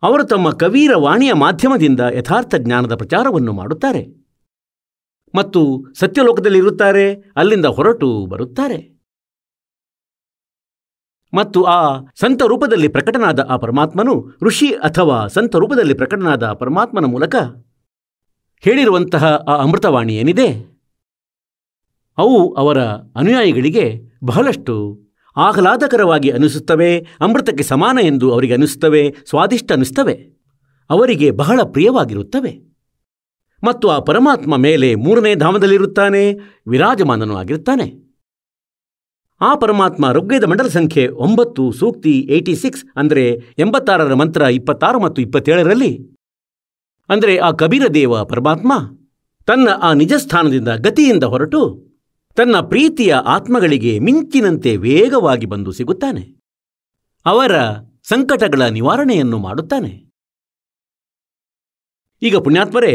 ಅವರು ತಮ್ಮ ಕಬೀರ ವಾಣಿಯ ಮಾಧ್ಯಮದಿಂದ ಯಥಾರ್ಥ ಜ್ಞಾನದ ಪ್ರಚಾರವನ್ನು ಮಾಡುತ್ತಾರೆ ಮತ್ತು ಸತ್ಯಲೋಕದಲ್ಲಿರುತ್ತಾರೆ, ಅಲ್ಲಿಂದ ಹೊರಟು ಬರುತ್ತಾರೆ. ಮತ್ತು ಆ ಸಂತ ರೂಪದಲ್ಲಿ ಪ್ರಕಟನಾದ ಆ ಪರಮಾತ್ಮನು ಋಷಿ ಅಥವಾ ಸಂತ ರೂಪದಲ್ಲಿ ಪ್ರಕಟನಾದ ಪರಮಾತ್ಮನ ಮೂಲಕ ಹೇಳಿರುವಂತಹ ಆ ಅಮೃತವಾಣಿ ಏನಿದೆ, ಅವು ಅವರ ಅನುಯಾಯಿಗಳಿಗೆ ಬಹಳಷ್ಟು ಆಹ್ಲಾದಕರವಾಗಿ ಅನಿಸುತ್ತವೆ, ಅಮೃತಕ್ಕೆ ಸಮಾನ ಎಂದು ಅವರಿಗೆ ಅನಿಸುತ್ತವೆ, ಸ್ವಾದಿಷ್ಟ ಅನಿಸುತ್ತವೆ, ಅವರಿಗೆ ಬಹಳ ಪ್ರಿಯವಾಗಿರುತ್ತವೆ. ಮತ್ತು ಆ ಪರಮಾತ್ಮ ಮೇಲೆ 3ನೇ ಧಾಮದಲ್ಲಿರುತ್ತಾನೆ, ವಿರಾಜಮಾನನೂ ಆಗಿರುತ್ತಾನೆ. ಆ ಪರಮಾತ್ಮ ಋಗ್ವೇದ ಮಂಡಲ ಸಂಖ್ಯೆ 9 ಸೂಕ್ತಿ 86 ಅಂದರೆ 86ರ ಮಂತ್ರ 26 ಮತ್ತು 27ರಲ್ಲಿ, ಅಂದರೆ ಆ ಕಬೀರ ದೇವ ಪರಮಾತ್ಮ ತನ್ನ ಆ ನಿಜ ಸ್ಥಾನದಿಂದ ಗತಿಯಿಂದ ಹೊರಟು ತನ್ನ ಪ್ರೀತಿಯ ಆತ್ಮಗಳಿಗೆ ಮಿಂಚಿನಂತೆ ವೇಗವಾಗಿ ಬಂದು ಸಿಗುತ್ತಾನೆ. ಅವರ ಸಂಕಟಗಳ ನಿವಾರಣೆಯನ್ನು ಮಾಡುತ್ತಾನೆ. ಈಗ ಪುಣ್ಯಾತ್ಮರೇ,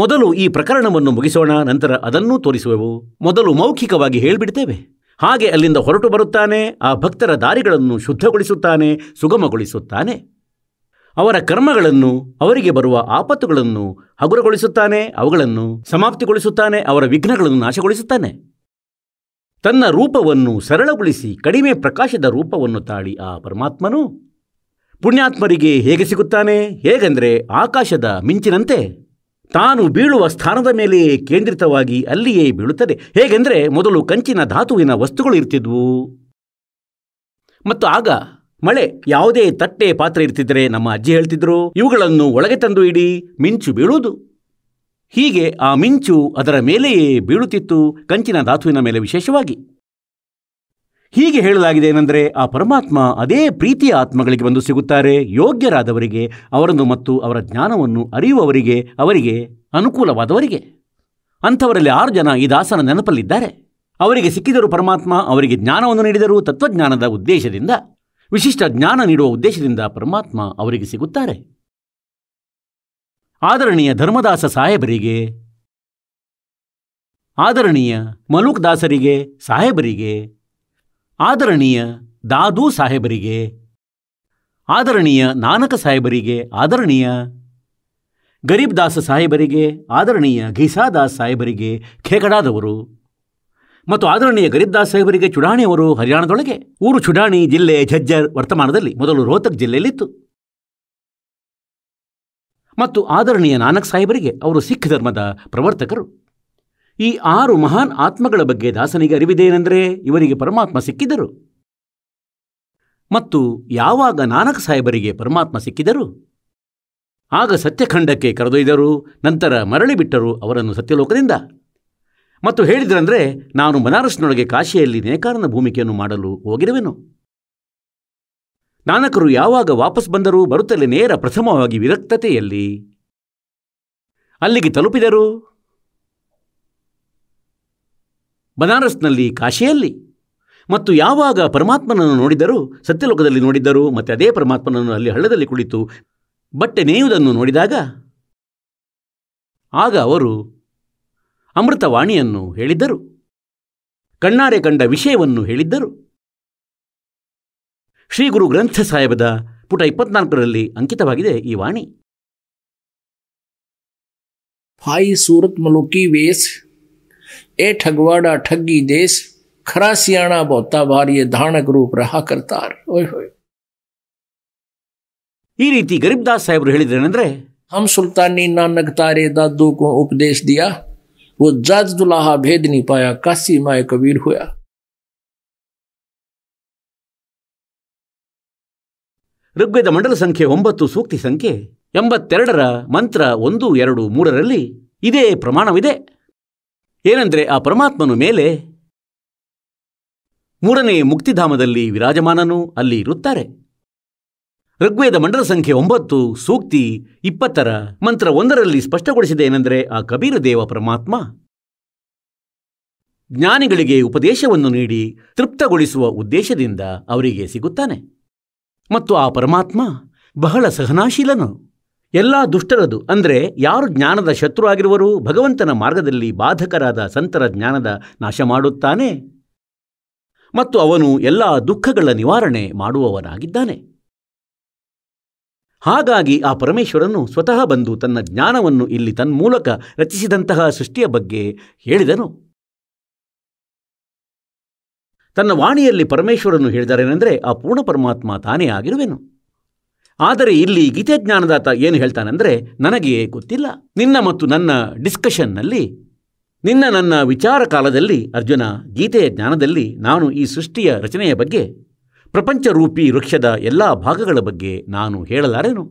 ಮೊದಲು ಈ ಪ್ರಕರಣವನ್ನು ಮುಗಿಸೋಣ, ನಂತರ ಅದನ್ನೂ ತೋರಿಸುವೆವು. ಮೊದಲು ಮೌಖಿಕವಾಗಿ ಹೇಳಿಬಿಡ್ತೇವೆ. ಹಾಗೆ ಅಲ್ಲಿಂದ ಹೊರಟು ಬರುತ್ತಾನೆ, ಆ ಭಕ್ತರ ದಾರಿಗಳನ್ನು ಶುದ್ಧಗೊಳಿಸುತ್ತಾನೆ, ಸುಗಮಗೊಳಿಸುತ್ತಾನೆ. ಅವರ ಕರ್ಮಗಳನ್ನು, ಅವರಿಗೆ ಬರುವ ಆಪತ್ತುಗಳನ್ನು ಹಗುರಗೊಳಿಸುತ್ತಾನೆ, ಅವುಗಳನ್ನು ಸಮಾಪ್ತಿಗೊಳಿಸುತ್ತಾನೆ, ಅವರ ವಿಘ್ನಗಳನ್ನು ನಾಶಗೊಳಿಸುತ್ತಾನೆ. ತನ್ನ ರೂಪವನ್ನು ಸರಳಗೊಳಿಸಿ ಕಡಿಮೆ ಪ್ರಕಾಶದ ರೂಪವನ್ನು ತಾಳಿ ಆ ಪರಮಾತ್ಮನು ಪುಣ್ಯಾತ್ಮರಿಗೆ ಹೇಗೆ ಸಿಗುತ್ತಾನೆ? ಹೇಗೆಂದರೆ, ಆಕಾಶದ ಮಿಂಚಿನಂತೆ ತಾನು ಬೀಳುವ ಸ್ಥಾನದ ಮೇಲೆಯೇ ಕೇಂದ್ರಿತವಾಗಿ ಅಲ್ಲಿಯೇ ಬೀಳುತ್ತದೆ. ಹೇಗೆಂದರೆ, ಮೊದಲು ಕಂಚಿನ ಧಾತುವಿನ ವಸ್ತುಗಳು ಇರ್ತಿದ್ವು ಮತ್ತು ಆಗ ಮಳೆ, ಯಾವುದೇ ತಟ್ಟೆ ಪಾತ್ರೆ ಇರ್ತಿದ್ರೆ ನಮ್ಮ ಅಜ್ಜಿ ಹೇಳ್ತಿದ್ರು, ಇವುಗಳನ್ನು ಒಳಗೆ ತಂದು ಇಡಿ, ಮಿಂಚು ಬೀಳುವುದು. ಹೀಗೆ ಆ ಮಿಂಚು ಅದರ ಮೇಲೆಯೇ ಬೀಳುತ್ತಿತ್ತು, ಕಂಚಿನ ಧಾತುವಿನ ಮೇಲೆ ವಿಶೇಷವಾಗಿ. ಹೀಗೆ ಹೇಳಲಾಗಿದೆ ಏನೆಂದರೆ, ಆ ಪರಮಾತ್ಮ ಅದೇ ಪ್ರೀತಿಯ ಆತ್ಮಗಳಿಗೆ ಬಂದು ಸಿಗುತ್ತಾರೆ, ಯೋಗ್ಯರಾದವರಿಗೆ, ಅವರನ್ನು ಮತ್ತು ಅವರ ಜ್ಞಾನವನ್ನು ಅರಿಯುವವರಿಗೆ, ಅವರಿಗೆ ಅನುಕೂಲವಾದವರಿಗೆ. ಅಂಥವರಲ್ಲಿ 6 ಜನ ಈ ದಾಸನ ನೆನಪಲ್ಲಿದ್ದಾರೆ. ಅವರಿಗೆ ಸಿಕ್ಕಿದರು ಪರಮಾತ್ಮ, ಅವರಿಗೆ ಜ್ಞಾನವನ್ನು ನೀಡಿದರು. ತತ್ವಜ್ಞಾನದ ಉದ್ದೇಶದಿಂದ, ವಿಶಿಷ್ಟ ಜ್ಞಾನ ನೀಡುವ ಉದ್ದೇಶದಿಂದ ಪರಮಾತ್ಮ ಅವರಿಗೆ ಸಿಗುತ್ತಾರೆ. ಆದರಣೀಯ ಧರ್ಮದಾಸ ಸಾಹೇಬರಿಗೆ, ಆದರಣೀಯ ಮಲೂಕ್ ದಾಸರಿಗೆ, ಸಾಹೇಬರಿಗೆ, ಆದರಣೀಯ ದಾದೂ ಸಾಹೇಬರಿಗೆ, ಆದರಣೀಯ ನಾನಕ ಸಾಹೇಬರಿಗೆ, ಆದರಣೀಯ ಗರೀಬ್ ದಾಸ ಸಾಹೇಬರಿಗೆ, ಆದರಣೀಯ ಘೀಸಾದಾಸ್ ಸಾಹೇಬರಿಗೆ, ಖೇಕಡಾದವರು, ಮತ್ತು ಆದರಣೀಯ ಗರೀಬ್ ದಾಸ್ ಸಾಹೇಬರಿಗೆ ಚುಡಾಣಿಯವರು ಹರಿಯಾಣದೊಳಗೆ. ಊರು ಚುಡಾಣಿ, ಜಿಲ್ಲೆ ಝಜ್ಜರ್, ವರ್ತಮಾನದಲ್ಲಿ ಮೊದಲು ರೋಹ್ತಕ್ ಜಿಲ್ಲೆಯಲ್ಲಿತ್ತು. ಮತ್ತು ಆದರಣೀಯ ನಾನಕ್ ಸಾಹೇಬರಿಗೆ, ಅವರು ಸಿಖ್ ಧರ್ಮದ ಪ್ರವರ್ತಕರು. ಈ 6 ಮಹಾನ್ ಆತ್ಮಗಳ ಬಗ್ಗೆ ದಾಸನಿಗೆ ಅರಿವಿದೇನೆಂದರೆ, ಇವರಿಗೆ ಪರಮಾತ್ಮ ಸಿಕ್ಕಿದರು. ಮತ್ತು ಯಾವಾಗ ನಾನಕ್ ಸಾಹೇಬರಿಗೆ ಪರಮಾತ್ಮ ಸಿಕ್ಕಿದರು, ಆಗ ಸತ್ಯಖಂಡಕ್ಕೆ ಕರೆದೊಯ್ದರು. ನಂತರ ಮರಳಿ ಬಿಟ್ಟರು ಅವರನ್ನು ಸತ್ಯಲೋಕದಿಂದ. ಮತ್ತು ಹೇಳಿದ್ರಂದರೆ, ನಾನು ಬನಾರಸ್ನೊಳಗೆ ಕಾಶಿಯಲ್ಲಿ ನೇಕಾರನ ಭೂಮಿಕೆಯನ್ನು ಮಾಡಲು ಹೋಗಿರುವೆನು. ನಾನಕರು ಯಾವಾಗ ವಾಪಸ್ ಬಂದರೂ, ಬರುತ್ತಲೇ ನೇರ ಪ್ರಥಮವಾಗಿ ವಿರಕ್ತತೆಯಲ್ಲಿ ಅಲ್ಲಿಗೆ ತಲುಪಿದರು. ಬನಾರಸ್ನಲ್ಲಿ, ಕಾಶಿಯಲ್ಲಿ. ಮತ್ತು ಯಾವಾಗ ಪರಮಾತ್ಮನನ್ನು ನೋಡಿದರೂ, ಸತ್ಯಲೋಕದಲ್ಲಿ ನೋಡಿದ್ದರು, ಮತ್ತು ಅದೇ ಪರಮಾತ್ಮನನ್ನು ಅಲ್ಲಿ ಹಳ್ಳದಲ್ಲಿ ಕುಳಿತು ಬಟ್ಟೆ ನೇಯುವುದನ್ನು ನೋಡಿದಾಗ, ಆಗ ಅವರು ಅಮೃತವಾಣಿಯನ್ನು ಹೇಳಿದ್ದರು, ಕಣ್ಣಾರೆ ಕಂಡ ವಿಷಯವನ್ನು ಹೇಳಿದ್ದರು. ಶ್ರೀ ಗುರು ಗ್ರಂಥ ಸಾಹೇಬದ ಪುಟ 24ರಲ್ಲಿ ಅಂಕಿತವಾಗಿದೆ ಈ ವಾಣಿ. फाई सूरत मलुकी वेश ए ठगवाड़ा ठगी देश खरा सियाणा बहुता भारी धानक रूप रहा करतार. ಈ ರೀತಿ ಗರೀಬ್ ದಾಸ್ ಸಾಹೇಬರು ಹೇಳಿದ್ರೇನೆಂದ್ರೆ, हम सुल्तानी नानक तारे दादू को उपदेश दिया, वो जाज दुलाहा भेद नहीं पाया, काशी माए कबीर हुआ. ಋಗ್ವೇದ ಮಂಡಲ ಸಂಖ್ಯೆ 9 ಸೂಕ್ತಿ ಸಂಖ್ಯೆ 82ರ ಮಂತ್ರ 1, 2, 3ರಲ್ಲಿ ಇದೇ ಪ್ರಮಾಣವಿದೆ. ಏನಂದರೆ ಆ ಪರಮಾತ್ಮನು ಮೇಲೆ ಮೂರನೇ ಮುಕ್ತಿಧಾಮದಲ್ಲಿ ವಿರಾಜಮಾನನು ಅಲ್ಲಿ ಇರುತ್ತಾರೆ. ಋಗ್ವೇದ ಮಂಡಲ ಸಂಖ್ಯೆ 9 ಸೂಕ್ತಿ 20 ಮಂತ್ರ 1ರಲ್ಲಿ ಸ್ಪಷ್ಟಗೊಳಿಸಿದೆ. ಏನೆಂದರೆ ಆ ಕಬೀರ ದೇವ ಪರಮಾತ್ಮ ಜ್ಞಾನಿಗಳಿಗೆ ಉಪದೇಶವನ್ನು ನೀಡಿ ತೃಪ್ತಗೊಳಿಸುವ ಉದ್ದೇಶದಿಂದ ಅವರಿಗೆ ಸಿಗುತ್ತಾನೆ. ಮತ್ತು ಆ ಪರಮಾತ್ಮ ಬಹಳ ಸಹನಾಶೀಲನು. ಎಲ್ಲ ದುಷ್ಟರದು ಅಂದರೆ ಯಾರು ಜ್ಞಾನದ ಶತ್ರು ಆಗಿರುವರು ಭಗವಂತನ ಮಾರ್ಗದಲ್ಲಿ ಬಾಧಕರಾದ ಸಂತರ ಜ್ಞಾನದ ನಾಶ ಮಾಡುತ್ತಾನೆ ಮತ್ತು ಅವನು ಎಲ್ಲ ದುಃಖಗಳ ನಿವಾರಣೆ ಮಾಡುವವನಾಗಿದ್ದಾನೆ. ಹಾಗಾಗಿ ಆ ಪರಮೇಶ್ವರನು ಸ್ವತಃ ಬಂದು ತನ್ನ ಜ್ಞಾನವನ್ನು ಇಲ್ಲಿ ತನ್ಮೂಲಕ ರಚಿಸಿದಂತಹ ಸೃಷ್ಟಿಯ ಬಗ್ಗೆ ಹೇಳಿದನು. ತನ್ನ ವಾಣಿಯಲ್ಲಿ ಪರಮೇಶ್ವರನು ಹೇಳಿದರೇನೆಂದರೆ ಆ ಪೂರ್ಣ ಪರಮಾತ್ಮ ತಾನೇ ಆಗಿರುವೆನು. ಆದರೆ ಇಲ್ಲಿ ಗೀತೆ ಜ್ಞಾನದಾತ ಏನು ಹೇಳ್ತಾನೆಂದರೆ, ನನಗೆ ಗೊತ್ತಿಲ್ಲ. ನಿನ್ನ ಮತ್ತು ನನ್ನ ಡಿಸ್ಕಷನ್ನಲ್ಲಿ, ನನ್ನ ವಿಚಾರ ಕಾಲದಲ್ಲಿ ಅರ್ಜುನ, ಗೀತೆಯ ಜ್ಞಾನದಲ್ಲಿ ನಾನು ಈ ಸೃಷ್ಟಿಯ ರಚನೆಯ ಬಗ್ಗೆ, ಪ್ರಪಂಚರೂಪಿ ವೃಕ್ಷದ ಎಲ್ಲ ಭಾಗಗಳ ಬಗ್ಗೆ ನಾನು ಹೇಳಲಾರೆನು.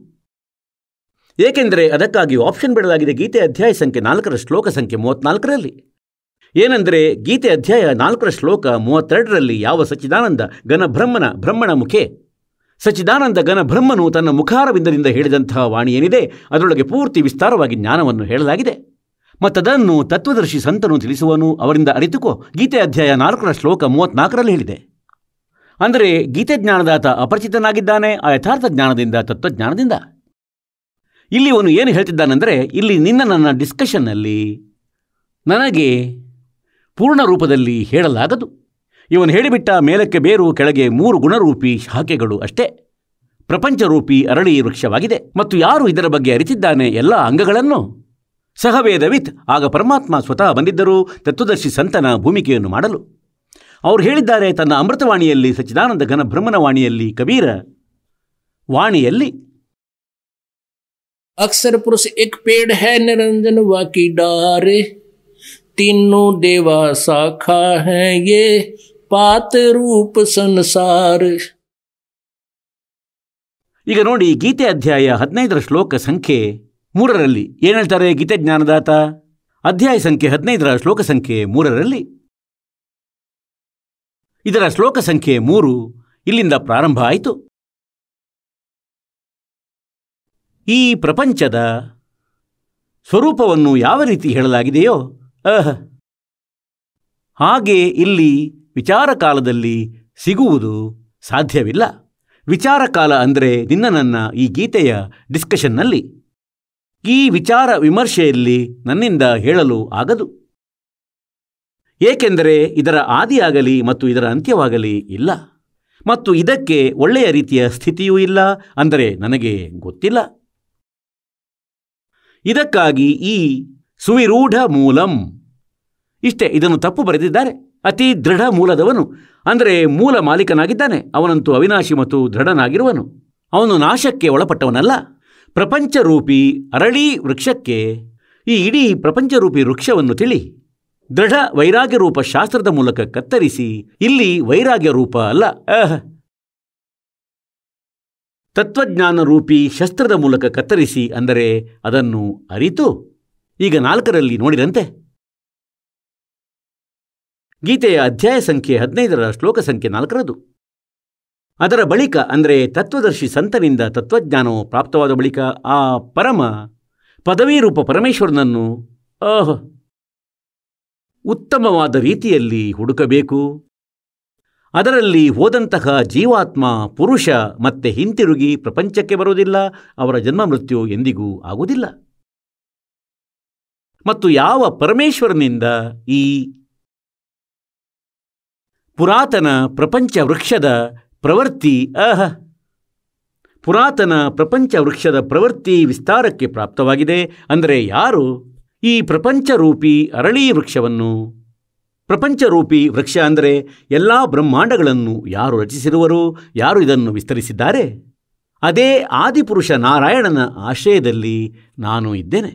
ಏಕೆಂದರೆ ಅದಕ್ಕಾಗಿ ಆಪ್ಷನ್ ಬಿಡಲಾಗಿದೆ ಗೀತೆ ಅಧ್ಯಾಯ ಸಂಖ್ಯೆ 4 ಶ್ಲೋಕ ಸಂಖ್ಯೆ 34ರಲ್ಲಿ. ಏನೆಂದರೆ ಗೀತೆ ಅಧ್ಯಾಯ 4 ಶ್ಲೋಕ 32ರಲ್ಲಿ ಯಾವ ಸಚ್ಚಿದಾನಂದ ಬ್ರಹ್ಮಣ ಮುಖೆ ಸಚ್ಚಿದಾನಂದ ಘನ ಬ್ರಹ್ಮನು ತನ್ನ ಮುಖಾರವಿಂದದಿಂದ ಹೇಳಿದಂತಹ ವಾಣಿ ಏನಿದೆ ಅದರೊಳಗೆ ಪೂರ್ತಿ ವಿಸ್ತಾರವಾಗಿ ಜ್ಞಾನವನ್ನು ಹೇಳಲಾಗಿದೆ. ಮತ್ತದನ್ನು ತತ್ವದರ್ಶಿ ಸಂತನು ತಿಳಿಸುವನು, ಅವರಿಂದ ಅರಿತುಕೋ. ಗೀತೆ ಅಧ್ಯಾಯ 4 ಶ್ಲೋಕ 34ರಲ್ಲಿ ಹೇಳಿದೆ. ಅಂದರೆ ಗೀತೆ ಜ್ಞಾನದಾತ ಅಪರಿಚಿತನಾಗಿದ್ದಾನೆ ಆ ಯಥಾರ್ಥ ಜ್ಞಾನದಿಂದ, ತತ್ವಜ್ಞಾನದಿಂದ. ಇಲ್ಲಿ ಅವನು ಏನು ಹೇಳ್ತಿದ್ದಾನೆಂದರೆ, ಇಲ್ಲಿ ನನ್ನ ಡಿಸ್ಕಷನ್ನಲ್ಲಿ ನನಗೆ ಪೂರ್ಣ ರೂಪದಲ್ಲಿ ಹೇಳಲಾಗದು. ಇವನು ಹೇಳಿಬಿಟ್ಟ ಮೇಲಕ್ಕೆ ಬೇರು, ಕೆಳಗೆ 3 ಗುಣರೂಪಿ ಶಾಖೆಗಳು ಅಷ್ಟೇ. ಪ್ರಪಂಚರೂಪಿ ಅರಳಿ ವೃಕ್ಷವಾಗಿದೆ. ಮತ್ತು ಯಾರು ಇದರ ಬಗ್ಗೆ ಅರಿತಿದ್ದಾನೆ ಎಲ್ಲ ಅಂಗಗಳನ್ನು ಸಹವೇದವಿತ್, ಆಗ ಪರಮಾತ್ಮ ಸ್ವತಃ ಬಂದಿದ್ದರು ತತ್ವದರ್ಶಿ ಸಂತನ ಭೂಮಿಕೆಯನ್ನು ಮಾಡಲು. ಅವರು ಹೇಳಿದ್ದಾರೆ ತನ್ನ ಅಮೃತವಾಣಿಯಲ್ಲಿ, ಸಚ್ಚಿದಾನಂದ ಘನ ಬ್ರಹ್ಮನ ವಾಣಿಯಲ್ಲಿ, ಕಬೀರ ವಾಣಿಯಲ್ಲಿ, अक्सर पुरुष एक पेड़ है निरंजन वाकी डारे, तीनों देवा शाखा है ये पात रूप संसार. ಈಗ ನೋಡಿ ಗೀತೆ ಅಧ್ಯಾಯ 15 ಶ್ಲೋಕ ಸಂಖ್ಯೆ 3ರಲ್ಲಿ ಏನು ಹೇಳ್ತಾರೆ ಗೀತೆ ಜ್ಞಾನದಾತ. ಅಧ್ಯಾಯ ಸಂಖ್ಯೆ 15 ಶ್ಲೋಕ ಸಂಖ್ಯೆ 3ರಲ್ಲಿ ಇದರ ಶ್ಲೋಕ ಸಂಖ್ಯೆ 3 ಇಲ್ಲಿಂದ ಪ್ರಾರಂಭ ಆಯಿತು. ಈ ಪ್ರಪಂಚದ ಸ್ವರೂಪವನ್ನು ಯಾವ ರೀತಿ ಹೇಳಲಾಗಿದೆಯೋ ಹಾಗೆ ಇಲ್ಲಿ ವಿಚಾರ ಕಾಲದಲ್ಲಿ ಸಿಗುವುದು ಸಾಧ್ಯವಿಲ್ಲ. ವಿಚಾರ ಕಾಲ ಅಂದರೆ ನನ್ನ ಈ ಗೀತೆಯ ಡಿಸ್ಕಷನ್ನಲ್ಲಿ, ಈ ವಿಚಾರ ವಿಮರ್ಶೆಯಲ್ಲಿ ನನ್ನಿಂದ ಹೇಳಲು ಆಗದು. ಏಕೆಂದರೆ ಇದರ ಆದಿಯಾಗಲಿ ಮತ್ತು ಇದರ ಅಂತ್ಯವಾಗಲಿ ಇಲ್ಲ, ಮತ್ತು ಇದಕ್ಕೆ ಒಳ್ಳೆಯ ರೀತಿಯ ಸ್ಥಿತಿಯೂ ಇಲ್ಲ, ಅಂದರೆ ನನಗೆ ಗೊತ್ತಿಲ್ಲ. ಇದಕ್ಕಾಗಿ ಈ ಸುವಿರೂಢ ಮೂಲಂ ಇಷ್ಟೇ, ಇದನ್ನು ತಪ್ಪು ಬರೆದಿದ್ದಾರೆ. ಅತಿ ದೃಢ ಮೂಲದವನು ಅಂದರೆ ಮೂಲ ಮಾಲೀಕನಾಗಿದ್ದಾನೆ. ಅವನಂತೂ ಅವಿನಾಶಿ ಮತ್ತು ದೃಢನಾಗಿರುವನು. ಅವನು ನಾಶಕ್ಕೆ ಒಳಪಟ್ಟವನಲ್ಲ. ಪ್ರಪಂಚರೂಪಿ ಅರಳಿ ವೃಕ್ಷಕ್ಕೆ, ಈ ಇಡೀ ಪ್ರಪಂಚರೂಪಿ ವೃಕ್ಷವನ್ನು ತಿಳಿ ದೃಢ ವೈರಾಗ್ಯ ರೂಪ ಶಾಸ್ತ್ರದ ಮೂಲಕ ಕತ್ತರಿಸಿ, ಇಲ್ಲಿ ವೈರಾಗ್ಯ ರೂಪ ಅಲ್ಲ, ತತ್ವಜ್ಞಾನ ರೂಪಿ ಶಸ್ತ್ರದ ಮೂಲಕ ಕತ್ತರಿಸಿ, ಅಂದರೆ ಅದನ್ನು ಅರಿತು. ಈಗ 4ರಲ್ಲಿ ನೋಡಿದಂತೆ ಗೀತೆಯ ಅಧ್ಯಾಯ ಸಂಖ್ಯೆ 15 ಶ್ಲೋಕ ಸಂಖ್ಯೆ 4. ಅದರ ಬಳಿಕ ಅಂದರೆ ತತ್ವದರ್ಶಿ ಸಂತನಿಂದ ತತ್ವಜ್ಞಾನವು ಪ್ರಾಪ್ತವಾದ ಬಳಿಕ ಆ ಪರಮ ಪದವೀ ರೂಪ ಪರಮೇಶ್ವರನನ್ನು ಉತ್ತಮವಾದ ರೀತಿಯಲ್ಲಿ ಹುಡುಕಬೇಕು. ಅದರಲ್ಲಿ ಹೋದಂತಹ ಜೀವಾತ್ಮ ಪುರುಷ ಮತ್ತೆ ಹಿಂತಿರುಗಿ ಪ್ರಪಂಚಕ್ಕೆ ಬರುವುದಿಲ್ಲ. ಅವರ ಜನ್ಮ ಮೃತ್ಯು ಎಂದಿಗೂ ಆಗುವುದಿಲ್ಲ. ಮತ್ತು ಯಾವ ಪರಮೇಶ್ವರನಿಂದ ಈ ಪುರಾತನ ಪ್ರಪಂಚ ವೃಕ್ಷದ ಪ್ರವೃತ್ತಿ ವಿಸ್ತಾರಕ್ಕೆ ಪ್ರಾಪ್ತವಾಗಿದೆ, ಅಂದರೆ ಯಾರು ಈ ಪ್ರಪಂಚರೂಪಿ ಅರಳಿ ವೃಕ್ಷವನ್ನು, ಪ್ರಪಂಚರೂಪಿ ವೃಕ್ಷ ಅಂದರೆ ಎಲ್ಲ ಬ್ರಹ್ಮಾಂಡಗಳನ್ನು ಯಾರು ರಚಿಸಿರುವರು, ಯಾರು ಇದನ್ನು ವಿಸ್ತರಿಸಿದ್ದಾರೆ, ಅದೇ ಆದಿಪುರುಷ ನಾರಾಯಣನ ಆಶ್ರಯದಲ್ಲಿ ನಾನು ಇದ್ದೇನೆ.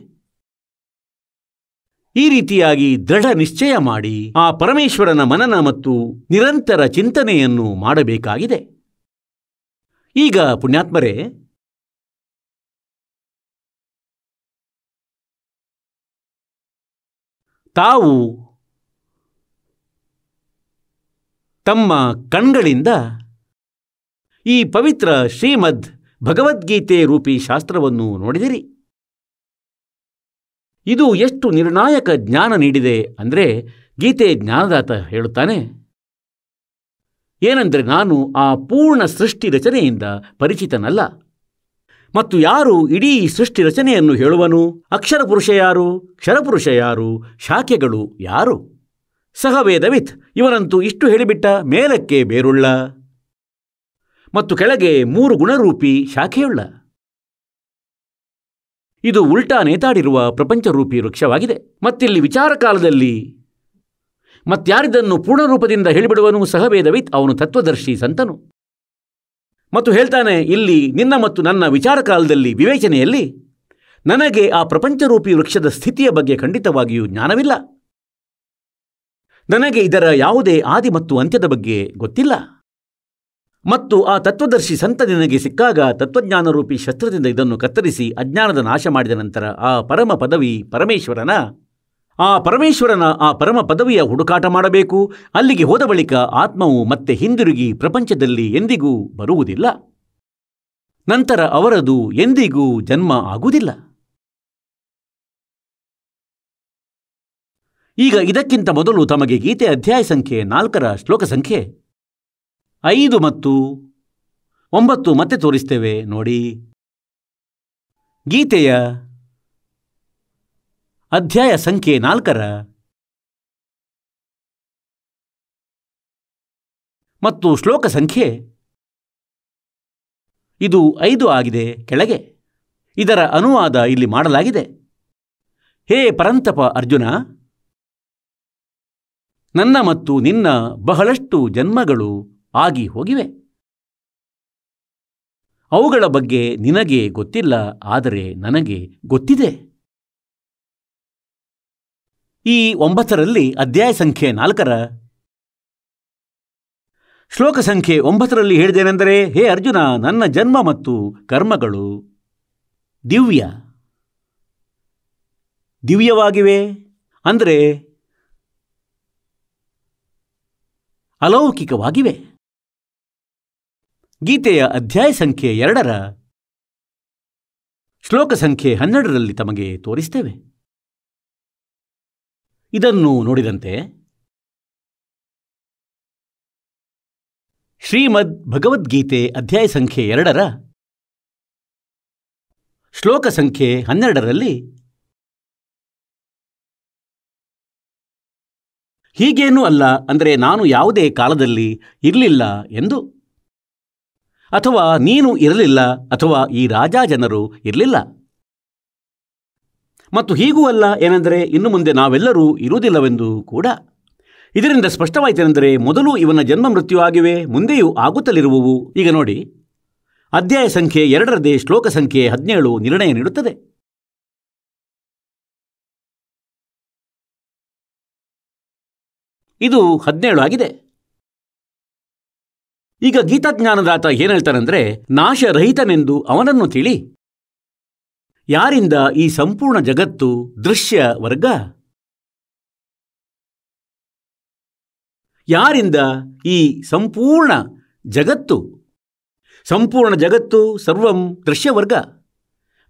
ಈ ರೀತಿಯಾಗಿ ದೃಢ ನಿಶ್ಚಯ ಮಾಡಿ ಆ ಪರಮೇಶ್ವರನ ಮನನ ಮತ್ತು ನಿರಂತರ ಚಿಂತನೆಯನ್ನು ಮಾಡಬೇಕಾಗಿದೆ. ಈಗ ಪುಣ್ಯಾತ್ಮರೇ, ತಾವು ತಮ್ಮ ಕಣ್ಗಳಿಂದ ಈ ಪವಿತ್ರ ಶ್ರೀಮದ್ ಭಗವದ್ಗೀತೆ ರೂಪಿ ಶಾಸ್ತ್ರವನ್ನು ನೋಡಿದಿರಿ. ಇದು ಎಷ್ಟು ನಿರ್ಣಾಯಕ ಜ್ಞಾನ ನೀಡಿದೆ ಅಂದರೆ, ಗೀತೆ ಜ್ಞಾನದಾತ ಹೇಳುತ್ತಾನೆ, ಏನೆಂದರೆ ನಾನು ಆ ಪೂರ್ಣ ಸೃಷ್ಟಿ ರಚನೆಯಿಂದ ಪರಿಚಿತನಲ್ಲ. ಮತ್ತು ಯಾರು ಇಡೀ ಸೃಷ್ಟಿ ರಚನೆಯನ್ನು ಹೇಳುವನು? ಅಕ್ಷರ ಪುರುಷ ಯಾರು? ಕ್ಷರಪುರುಷ ಯಾರು? ಶಾಖೆಗಳು ಯಾರು? ಸಹ ವೇದವಿತ್ ಇವರಂತೂ ಇಷ್ಟು ಹೇಳಿಬಿಟ್ಟ, ಮೇಲಕ್ಕೆ ಬೇರುಳ್ಳ ಮತ್ತು ಕೆಳಗೆ 3 ಗುಣರೂಪಿ ಶಾಖೆಯುಳ್ಳ. ಇದು ಉಲ್ಟಾ ನೇತಾಡಿರುವ ಪ್ರಪಂಚರೂಪಿ ವೃಕ್ಷವಾಗಿದೆ. ಮತ್ತಿಲ್ಲಿ ವಿಚಾರ ಕಾಲದಲ್ಲಿ ಮತ್ಯಾರಿದನ್ನು ಪೂರ್ಣರೂಪದಿಂದ ಹೇಳಿಬಿಡುವನು? ಸಹವೇದವಿತ್ ಅವನು ತತ್ವದರ್ಶಿ ಸಂತನು. ಮತ್ತು ಹೇಳ್ತಾನೆ, ಇಲ್ಲಿ ನಿನ್ನ ಮತ್ತು ನನ್ನ ವಿಚಾರ ಕಾಲದಲ್ಲಿ ವಿವೇಚನೆಯಲ್ಲಿ ನನಗೆ ಆ ಪ್ರಪಂಚರೂಪಿ ವೃಕ್ಷದ ಸ್ಥಿತಿಯ ಬಗ್ಗೆ ಖಂಡಿತವಾಗಿಯೂ ಜ್ಞಾನವಿಲ್ಲ. ನನಗೆ ಇದರ ಯಾವುದೇ ಆದಿ ಮತ್ತು ಅಂತ್ಯದ ಬಗ್ಗೆ ಗೊತ್ತಿಲ್ಲ. ಮತ್ತು ಆ ತತ್ವದರ್ಶಿ ಸಂತ ನಿನಗೆ ಸಿಕ್ಕಾಗ ತತ್ವಜ್ಞಾನರೂಪಿ ಶಸ್ತ್ರದಿಂದ ಇದನ್ನು ಕತ್ತರಿಸಿ ಅಜ್ಞಾನದ ನಾಶ ಮಾಡಿದ ನಂತರ ಆ ಪರಮ ಪದವಿ ಪರಮೇಶ್ವರನ ಆ ಪರಮ ಪದವಿಯ ಹುಡುಕಾಟ ಮಾಡಬೇಕು. ಅಲ್ಲಿಗೆ ಹೋದ ಬಳಿಕ ಆತ್ಮವು ಮತ್ತೆ ಹಿಂದಿರುಗಿ ಪ್ರಪಂಚದಲ್ಲಿ ಎಂದಿಗೂ ಬರುವುದಿಲ್ಲ. ನಂತರ ಅವರದು ಎಂದಿಗೂ ಜನ್ಮ ಆಗುವುದಿಲ್ಲ. ಈಗ ಇದಕ್ಕಿಂತ ಮೊದಲು ತಮಗೆ ಗೀತೆ ಅಧ್ಯಾಯ ಸಂಖ್ಯೆ 4 ಶ್ಲೋಕ ಸಂಖ್ಯೆ 5 ಮತ್ತು 9 ಮತ್ತೆ ತೋರಿಸ್ತೇವೆ ನೋಡಿ. ಗೀತೆಯ ಅಧ್ಯಾಯ ಸಂಖ್ಯೆ 4 ಮತ್ತು ಶ್ಲೋಕ ಸಂಖ್ಯೆ ಇದು 5 ಆಗಿದೆ ಕೆಳಗೆ. ಇದರ ಅನುವಾದ ಇಲ್ಲಿ ಮಾಡಲಾಗಿದೆ. ಹೇ ಪರಂತಪ ಅರ್ಜುನ, ನನ್ನ ಮತ್ತು ನಿನ್ನ ಬಹಳಷ್ಟು ಜನ್ಮಗಳು ಆಗಿ ಹೋಗಿವೆ. ಅವುಗಳ ಬಗ್ಗೆ ನಿನಗೆ ಗೊತ್ತಿಲ್ಲ, ಆದರೆ ನನಗೆ ಗೊತ್ತಿದೆ. ಈ 9ರಲ್ಲಿ ಅಧ್ಯಾಯ ಸಂಖ್ಯೆ 4 ಶ್ಲೋಕ ಸಂಖ್ಯೆ 9ರಲ್ಲಿ ಹೇಳಿದೇನೆಂದರೆ, ಹೇ ಅರ್ಜುನ, ನನ್ನ ಜನ್ಮ ಮತ್ತು ಕರ್ಮಗಳು ದಿವ್ಯವಾಗಿವೆ, ಅಂದರೆ ಅಲೌಕಿಕವಾಗಿವೆ. ಗೀತೆಯ ಅಧ್ಯಾಯ ಸಂಖ್ಯೆ 2 ಶ್ಲೋಕ ಸಂಖ್ಯೆ 12ರಲ್ಲಿ ತಮಗೆ ತೋರಿಸ್ತೇವೆ. ಇದನ್ನು ನೋಡಿದಂತೆ ಶ್ರೀಮದ್ ಭಗವದ್ಗೀತೆ ಅಧ್ಯಾಯ ಸಂಖ್ಯೆ 2 ಶ್ಲೋಕ ಸಂಖ್ಯೆ 12ರಲ್ಲಿ ಹೀಗೇನೂ ಅಲ್ಲ, ಅಂದರೆ ನಾನು ಯಾವುದೇ ಕಾಲದಲ್ಲಿ ಇರಲಿಲ್ಲ ಎಂದು, ಅಥವಾ ನೀನು ಇರಲಿಲ್ಲ, ಅಥವಾ ಈ ರಾಜ ಜನರು ಇರಲಿಲ್ಲ. ಮತ್ತು ಹೀಗೂ ಅಲ್ಲ ಏನೆಂದರೆ ಇನ್ನು ಮುಂದೆ ನಾವೆಲ್ಲರೂ ಇರುವುದಿಲ್ಲವೆಂದು ಕೂಡ. ಇದರಿಂದ ಸ್ಪಷ್ಟವಾಯಿತೆಂದರೆ ಮೊದಲು ಇವನ ಜನ್ಮ ಮೃತ್ಯು ಆಗಿವೆ, ಮುಂದೆಯೂ ಆಗುತ್ತಲಿರುವವು. ಈಗ ನೋಡಿ, ಅಧ್ಯಾಯ ಸಂಖ್ಯೆ 2 ಶ್ಲೋಕ ಸಂಖ್ಯೆ 17 ನಿರ್ಣಯ ನೀಡುತ್ತದೆ. ಇದು 17 ಆಗಿದೆ. ಈಗ ಗೀತಾಜ್ಞಾನದಾತ ಏನು ಹೇಳ್ತಾನೆಂದರೆ, ನಾಶರಹಿತನೆಂದು ಅವನನ್ನು ತಿಳಿ. ಯಾರಿಂದ ಈ ಸಂಪೂರ್ಣ ಜಗತ್ತು ದೃಶ್ಯ ವರ್ಗ? ಯಾರಿಂದ ಈ ಸಂಪೂರ್ಣ ಜಗತ್ತು ಸರ್ವಂ ದೃಶ್ಯವರ್ಗ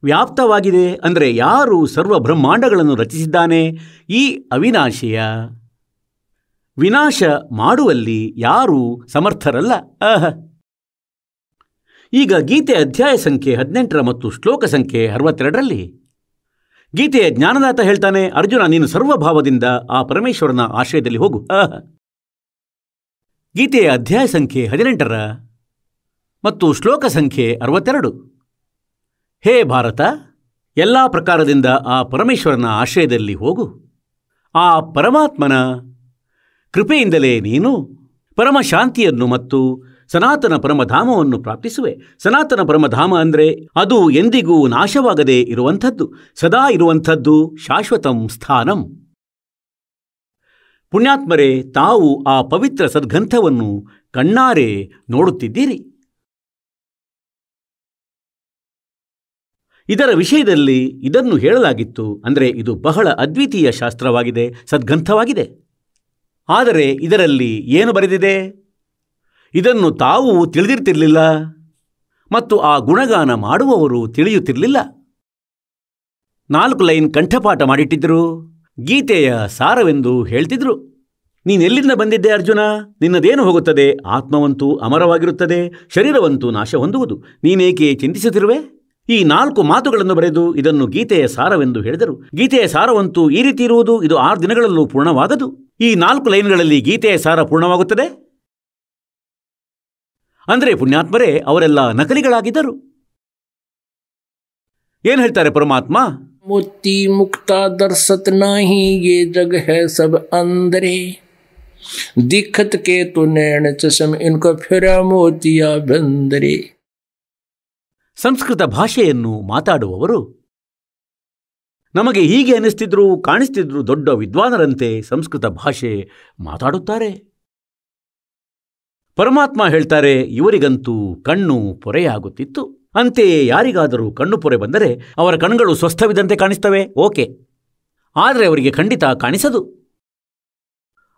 ವ್ಯಾಪ್ತವಾಗಿದೆ? ಅಂದರೆ ಯಾರು ಸರ್ವ ಬ್ರಹ್ಮಾಂಡಗಳನ್ನು ರಚಿಸಿದ್ದಾನೆ? ಈ ಅವಿನಾಶಿಯ ವಿನಾಶ ಮಾಡುವಲ್ಲಿ ಯಾರೂ ಸಮರ್ಥರಲ್ಲ. ಈಗ ಗೀತೆ ಅಧ್ಯಾಯ ಸಂಖ್ಯೆ 18 ಮತ್ತು ಶ್ಲೋಕ ಸಂಖ್ಯೆ 62ರಲ್ಲಿ ಗೀತೆಯ ಜ್ಞಾನದಾತ ಹೇಳ್ತಾನೆ, ಅರ್ಜುನ, ನೀನು ಸರ್ವಭಾವದಿಂದ ಆ ಪರಮೇಶ್ವರನ ಆಶ್ರಯದಲ್ಲಿ ಹೋಗು. ಗೀತೆಯ ಅಧ್ಯಾಯ ಸಂಖ್ಯೆ 18 ಮತ್ತು ಶ್ಲೋಕ ಸಂಖ್ಯೆ 62. ಹೇ ಭಾರತ, ಎಲ್ಲ ಪ್ರಕಾರದಿಂದ ಆ ಪರಮೇಶ್ವರನ ಆಶ್ರಯದಲ್ಲಿ ಹೋಗು. ಆ ಪರಮಾತ್ಮನ ಕೃಪೆಯಿಂದಲೇ ನೀನು ಪರಮಶಾಂತಿಯನ್ನು ಮತ್ತು ಸನಾತನ ಪರಮಧಾಮವನ್ನು ಪ್ರಾಪ್ತಿಸುವೆ. ಸನಾತನ ಪರಮಧಾಮ ಅಂದರೆ ಅದು ಎಂದಿಗೂ ನಾಶವಾಗದೇ ಇರುವಂಥದ್ದು, ಸದಾ ಇರುವಂಥದ್ದು, ಶಾಶ್ವತಂ ಸ್ಥಾನಂ. ಪುಣ್ಯಾತ್ಮರೇ, ತಾವು ಆ ಪವಿತ್ರ ಸದ್ಗ್ರಂಥವನ್ನು ಕಣ್ಣಾರೆ ನೋಡುತ್ತಿದ್ದೀರಿ. ಇದರ ವಿಷಯದಲ್ಲಿ ಇದನ್ನು ಹೇಳಲಾಗಿತ್ತು, ಅಂದರೆ ಇದು ಬಹಳ ಅದ್ವಿತೀಯ ಶಾಸ್ತ್ರವಾಗಿದೆ, ಸದ್ಗ್ರಂಥವಾಗಿದೆ. ಆದರೆ ಇದರಲ್ಲಿ ಏನು ಬರೆದಿದೆ? ಇದನ್ನು ತಾವು ತಿಳಿದಿರ್ತಿರ್ಲಿಲ್ಲ ಮತ್ತು ಆ ಗುಣಗಾನ ಮಾಡುವವರು ತಿಳಿಯುತ್ತಿರಲಿಲ್ಲ. 4 ಲೈನ್ ಕಂಠಪಾಠ ಮಾಡಿಟ್ಟಿದ್ದರು. ಗೀತೆಯ ಸಾರವೆಂದು ಹೇಳ್ತಿದ್ರು. ನೀನೆಲ್ಲಿಂದ ಬಂದಿದ್ದೆ ಅರ್ಜುನ? ನಿನ್ನದೇನು ಹೋಗುತ್ತದೆ? ಆತ್ಮವಂತೂ ಅಮರವಾಗಿರುತ್ತದೆ, ಶರೀರವಂತೂ ನಾಶ ಹೊಂದುವುದು. ನೀನೇಕೆ ಚಿಂತಿಸುತ್ತಿರುವೆ? ಈ 4 ಮಾತುಗಳನ್ನು ಬರೆದು ಇದನ್ನು ಗೀತೆಯ ಸಾರವೆಂದು ಹೇಳಿದರು. ಗೀತೆಯ ಸಾರವಂತೂ ಈ ರೀತಿ ಇರುವುದು. ಇದು 6 ದಿನಗಳಲ್ಲೂ ಪೂರ್ಣವಾಗದು. ಈ 4 ಲೈನ್ಗಳಲ್ಲಿ ಗೀತೆಯ ಸಾರ ಪೂರ್ಣವಾಗುತ್ತದೆ. ಅಂದರೆ ಪುಣ್ಯಾತ್ಮರೇ, ಅವರೆಲ್ಲ ನಕಲಿಗಳಾಗಿದ್ದರು. ಏನು ಹೇಳ್ತಾರೆ ಪರಮಾತ್ಮ? मोती मुक्ता दर्शत नाही ये जग है सब अंदरे दिखत के तो नैन चशम इनको फिरा मोतिया बंदरे. ಸಂಸ್ಕೃತ ಭಾಷೆಯನ್ನು ಮಾತಾಡುವವರು ನಮಗೆ ಹೀಗೆ ಅನಿಸ್ತಿದ್ರು, ಕಾಣಿಸ್ತಿದ್ರು. ದೊಡ್ಡ ವಿದ್ವಾನರಂತೆ ಸಂಸ್ಕೃತ ಭಾಷೆ ಮಾತಾಡುತ್ತಾರೆ. ಪರಮಾತ್ಮ ಹೇಳ್ತಾರೆ, ಇವರಿಗಂತೂ ಕಣ್ಣು ಪೊರೆಯಾಗುತ್ತಿತ್ತು. ಅಂತೆಯೇ ಯಾರಿಗಾದರೂ ಕಣ್ಣು ಪೊರೆ ಬಂದರೆ ಅವರ ಕಣ್ಣುಗಳು ಸ್ವಸ್ಥವಿದ್ದಂತೆ ಕಾಣಿಸ್ತವೆ, ಓಕೆ. ಆದರೆ ಅವರಿಗೆ ಖಂಡಿತ ಕಾಣಿಸದು.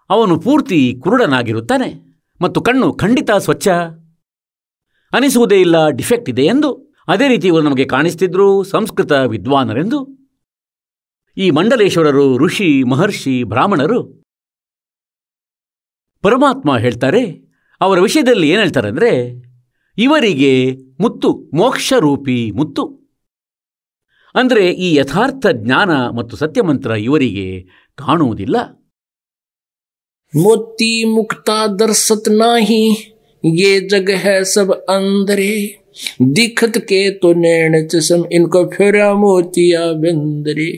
ಅವನು ಪೂರ್ತಿ ಕುರುಡನಾಗಿರುತ್ತಾನೆ ಮತ್ತು ಕಣ್ಣು ಖಂಡಿತ ಸ್ವಚ್ಛ ಅನಿಸುವುದೇ ಇಲ್ಲ, ಡಿಫೆಕ್ಟ್ ಇದೆ ಎಂದು. ಅದೇ ರೀತಿ ಇವರು ನಮಗೆ ಕಾಣಿಸ್ತಿದ್ರು ಸಂಸ್ಕೃತ ವಿದ್ವಾನರೆಂದು. ಈ ಮಂಡಲೇಶ್ವರರು ಋಷಿ, ಮಹರ್ಷಿ, ಬ್ರಾಹ್ಮಣರು. ಪರಮಾತ್ಮ ಹೇಳ್ತಾರೆ, ಅವರ ವಿಷಯದಲ್ಲಿ ಏನು ಹೇಳ್ತಾರೆ ಅಂದರೆ, ಇವರಿಗೆ ಮುತ್ತು, ಮೋಕ್ಷರೂಪಿ ಮುತ್ತು. ಅಂದರೆ ಈ ಯಥಾರ್ಥ ಜ್ಞಾನ ಮತ್ತು ಸತ್ಯಮಂತ್ರ ಇವರಿಗೆ ಕಾಣುವುದಿಲ್ಲ. मोती मुक्ता दर्शत नाही ये जग है सब अंदरे दिखत के तो नैन चशम इनको फिरा मोतिया बंदरे.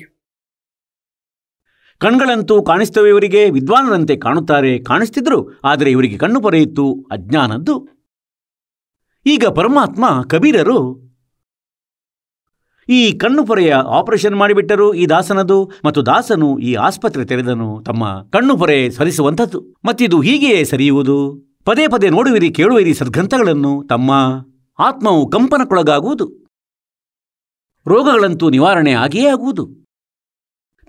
ಕಣ್ಗಳಂತೂ ಕಾಣಿಸ್ತವೆ ಇವರಿಗೆ, ವಿದ್ವಾನರಂತೆ ಕಾಣುತ್ತಾರೆ, ಕಾಣಿಸ್ತಿದ್ರು. ಆದರೆ ಇವರಿಗೆ ಕಣ್ಣು ಪೊರೆಯಿತ್ತು, ಅಜ್ಞಾನದ್ದು. ಈಗ ಪರಮಾತ್ಮ ಕಬೀರರು ಈ ಕಣ್ಣು ಪೊರೆಯ ಆಪರೇಷನ್ ಮಾಡಿಬಿಟ್ಟರು ಈ ದಾಸನದು. ಮತ್ತು ದಾಸನು ಈ ಆಸ್ಪತ್ರೆ ತೆರೆದನು ತಮ್ಮ ಕಣ್ಣು ಪೊರೆ ಸರಿಸುವಂಥದ್ದು. ಮತ್ತಿದು ಹೀಗೆಯೇ ಸರಿಯುವುದು. ಪದೇ ಪದೇ ನೋಡುವಿರಿ, ಕೇಳುವಿರಿ ಸದ್ಗ್ರಂಥಗಳನ್ನು. ತಮ್ಮ ಆತ್ಮವು ಕಂಪನಕ್ಕೊಳಗಾಗುವುದು. ರೋಗಗಳಂತೂ ನಿವಾರಣೆ ಆಗಿಯೇ ಆಗುವುದು.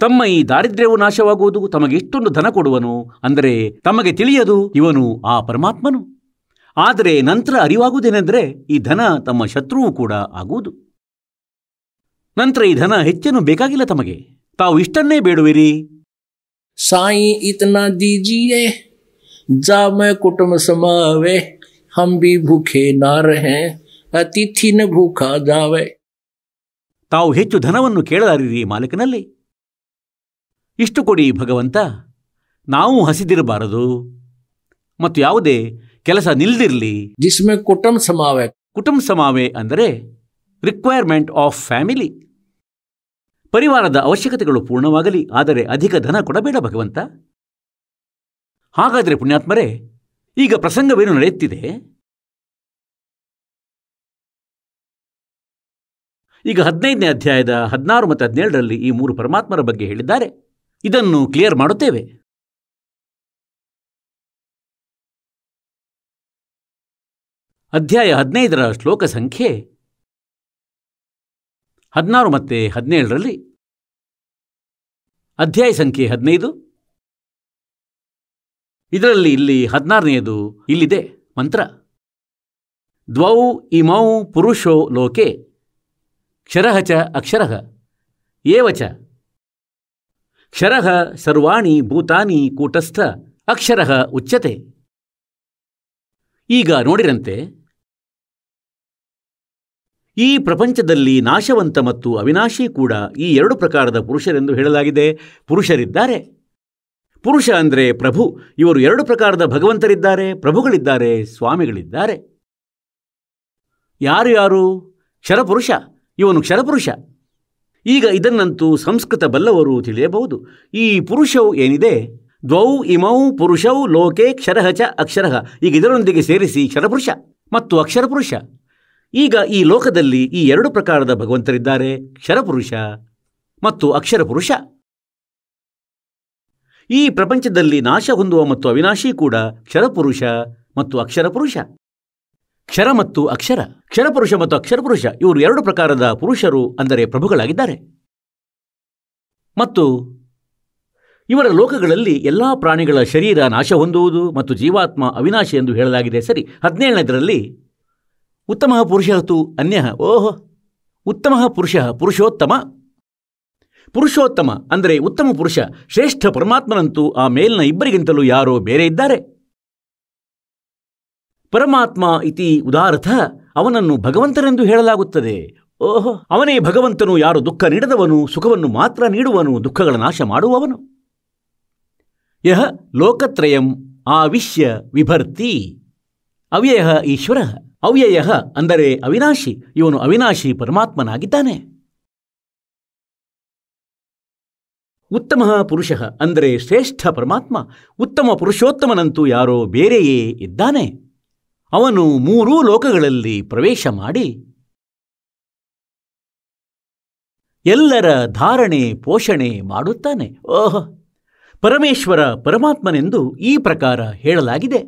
ತಮ್ಮ ಈ ದಾರಿದ್ರ್ಯವು ನಾಶವಾಗುವುದು. ತಮಗೆ ಇಷ್ಟೊಂದು ಧನ ಕೊಡುವನು ಅಂದರೆ ತಮಗೆ ತಿಳಿಯದು ಇವನು ಆ ಪರಮಾತ್ಮನು. ಆದರೆ ನಂತರ ಅರಿವಾಗುವುದೇನೆಂದರೆ ಈ ಧನ ತಮ್ಮ ಶತ್ರುವು ಕೂಡ ಆಗುವುದು. ನಂತರ ಈ ಧನ ಹೆಚ್ಚೇನು ಬೇಕಾಗಿಲ್ಲ ತಮಗೆ, ತಾವು ಇಷ್ಟನ್ನೇ ಬೇಡುವಿರಿ. साई इतना दीजिए जा मैं कुटुंब समावे हम भी भूखे ना रहे अतिथि न भूखा जावे. ತಾವು ಹೆಚ್ಚು ಧನವನ್ನು ಕೇಳಲಾರಿರಿ ಮಾಲೀಕನಲ್ಲಿ. ಇಷ್ಟು ಕೊಡಿ ಭಗವಂತ, ನಾವು ಹಸಿದಿರಬಾರದು ಮತ್ತು ಯಾವುದೇ ಕೆಲಸ ನಿಲ್ದಿರಲಿ. जिसमें कुटुंब समावे. ಕುಟುಂಬ ಸಮಾವೆ ಅಂದರೆ ರಿಕ್ವೈರ್ಮೆಂಟ್ ಆಫ್ ಫ್ಯಾಮಿಲಿ. ಪರಿವಾರದ ಅವಶ್ಯಕತೆಗಳು ಪೂರ್ಣವಾಗಲಿ, ಆದರೆ ಅಧಿಕ ಧನ ಕೊಡಬೇಡ ಭಗವಂತ. ಹಾಗಾದರೆ ಪುಣ್ಯಾತ್ಮರೇ, ಈಗ ಪ್ರಸಂಗವೇನು ನಡೆಯುತ್ತಿದೆ? ಈಗ 15ನೇ ಅಧ್ಯಾಯದ 16 ಮತ್ತು 17ರಲ್ಲಿ ಈ 3 ಪರಮಾತ್ಮರ ಬಗ್ಗೆ ಹೇಳಿದ್ದಾರೆ. ಇದನ್ನು ಕ್ಲಿಯರ್ ಮಾಡುತ್ತೇವೆ. ಅಧ್ಯಾಯ 15ರ ಶ್ಲೋಕ ಸಂಖ್ಯೆ 16 ಮತ್ತು 17ರಲ್ಲಿ. ಅಧ್ಯಾಯ ಸಂಖ್ಯೆ 15, ಇದರಲ್ಲಿ ಇಲ್ಲಿ 16ನೇದು ಇಲ್ಲಿದೆ ಮಂತ್ರ. ದ್ವೌ ಇಮೌ ಪುರುಷೋ ಲೋಕೆ ಕ್ಷರಃ ಚ ಅಕ್ಷರಃ ಏವಚ ಕ್ಷರಃ ಸರ್ವಾಣಿ ಭೂತಾನಿ ಕೂಟಸ್ಥ ಅಕ್ಷರಃ ಉಚ್ಯತೆ. ಈಗ ನೋಡಿರಂತೆ, ಈ ಪ್ರಪಂಚದಲ್ಲಿ ನಾಶವಂತ ಮತ್ತು ಅವಿನಾಶಿ ಕೂಡ ಈ 2 ಪ್ರಕಾರದ ಪುರುಷರೆಂದು ಹೇಳಲಾಗಿದೆ. ಪುರುಷರಿದ್ದಾರೆ. ಪುರುಷ ಅಂದರೆ ಪ್ರಭು. ಇವರು 2 ಪ್ರಕಾರದ ಭಗವಂತರಿದ್ದಾರೆ, ಪ್ರಭುಗಳಿದ್ದಾರೆ, ಸ್ವಾಮಿಗಳಿದ್ದಾರೆ. ಯಾರು ಯಾರು? ಕ್ಷರಪುರುಷ. ಇವನು ಕ್ಷರಪುರುಷ. ಈಗ ಇದನ್ನಂತೂ ಸಂಸ್ಕೃತ ಬಲ್ಲವರು ತಿಳಿಯಬಹುದು. ಈ ಪುರುಷವು ಏನಿದೆ, ದ್ವೌ ಇಮೌ ಪುರುಷೌ ಲೋಕೆ ಕ್ಷರಃ ಚ ಅಕ್ಷರಃ, ಈಗ ಇದರೊಂದಿಗೆ ಸೇರಿಸಿ ಕ್ಷರಪುರುಷ ಮತ್ತು ಅಕ್ಷರಪುರುಷ. ಈಗ ಈ ಲೋಕದಲ್ಲಿ ಈ 2 ಪ್ರಕಾರದ ಭಗವಂತರಿದ್ದಾರೆ, ಕ್ಷರಪುರುಷ ಮತ್ತು ಅಕ್ಷರಪುರುಷ. ಈ ಪ್ರಪಂಚದಲ್ಲಿ ನಾಶ ಹೊಂದುವ ಮತ್ತು ಅವಿನಾಶಿ ಕೂಡ ಕ್ಷರಪುರುಷ ಮತ್ತು ಅಕ್ಷರಪುರುಷ. ಕ್ಷರ ಮತ್ತು ಅಕ್ಷರ, ಕ್ಷರಪುರುಷ ಮತ್ತು ಅಕ್ಷರಪುರುಷ ಇವರು 2 ಪ್ರಕಾರದ ಪುರುಷರು ಅಂದರೆ ಪ್ರಭುಗಳಾಗಿದ್ದಾರೆ. ಮತ್ತು ಇವರ ಲೋಕಗಳಲ್ಲಿ ಎಲ್ಲ ಪ್ರಾಣಿಗಳ ಶರೀರ ನಾಶ ಹೊಂದುವುದು ಮತ್ತು ಜೀವಾತ್ಮ ಅವಿನಾಶಿ ಎಂದು ಹೇಳಲಾಗಿದೆ. ಸರಿ, 17ನೇದರಲ್ಲಿ ಉತ್ತಮ ಪುರುಷತು ಅನ್ಯ ಉತ್ತಮ ಪುರುಷೋತ್ತಮ. ಪುರುಷೋತ್ತಮ ಅಂದರೆ ಉತ್ತಮ ಪುರುಷ, ಶ್ರೇಷ್ಠ ಪರಮಾತ್ಮನಂತೂ ಆ ಮೇಲಿನ ಇಬ್ಬರಿಗಿಂತಲೂ ಯಾರೋ ಬೇರೆ ಇದ್ದಾರೆ. ಪರಮಾತ್ಮ ಇತಿ ಉದಾರಥ, ಅವನನ್ನು ಭಗವಂತನೆಂದು ಹೇಳಲಾಗುತ್ತದೆ. ಅವನೇ ಭಗವಂತನು. ಯಾರು ದುಃಖ ನೀಡದವನು, ಸುಖವನ್ನು ಮಾತ್ರ ನೀಡುವನು, ದುಃಖಗಳ ನಾಶ ಮಾಡುವವನು. ಯಹ ಲೋಕತ್ರಯಂ ಆವಿಶ್ಯ ವಿಭರ್ತಿ. ಅವ್ಯಯ ಈಶ್ವರ. ಅವ್ಯಯ ಅಂದರೆ ಅವಿನಾಶಿ. ಇವನು ಅವಿನಾಶಿ ಪರಮಾತ್ಮನಾಗಿದ್ದಾನೆ. ಉತ್ತಮ ಪುರುಷ ಅಂದರೆ ಶ್ರೇಷ್ಠ ಪರಮಾತ್ಮ. ಉತ್ತಮ ಪುರುಷೋತ್ತಮನಂತೂ ಯಾರೋ ಬೇರೆಯೇ ಇದ್ದಾನೆ. ಅವನು 3 ಲೋಕಗಳಲ್ಲಿ ಪ್ರವೇಶ ಮಾಡಿ ಎಲ್ಲರ ಧಾರಣೆ ಪೋಷಣೆ ಮಾಡುತ್ತಾನೆ. ಪರಮೇಶ್ವರ ಪರಮಾತ್ಮನೆಂದು ಈ ಪ್ರಕಾರ ಹೇಳಲಾಗಿದೆ.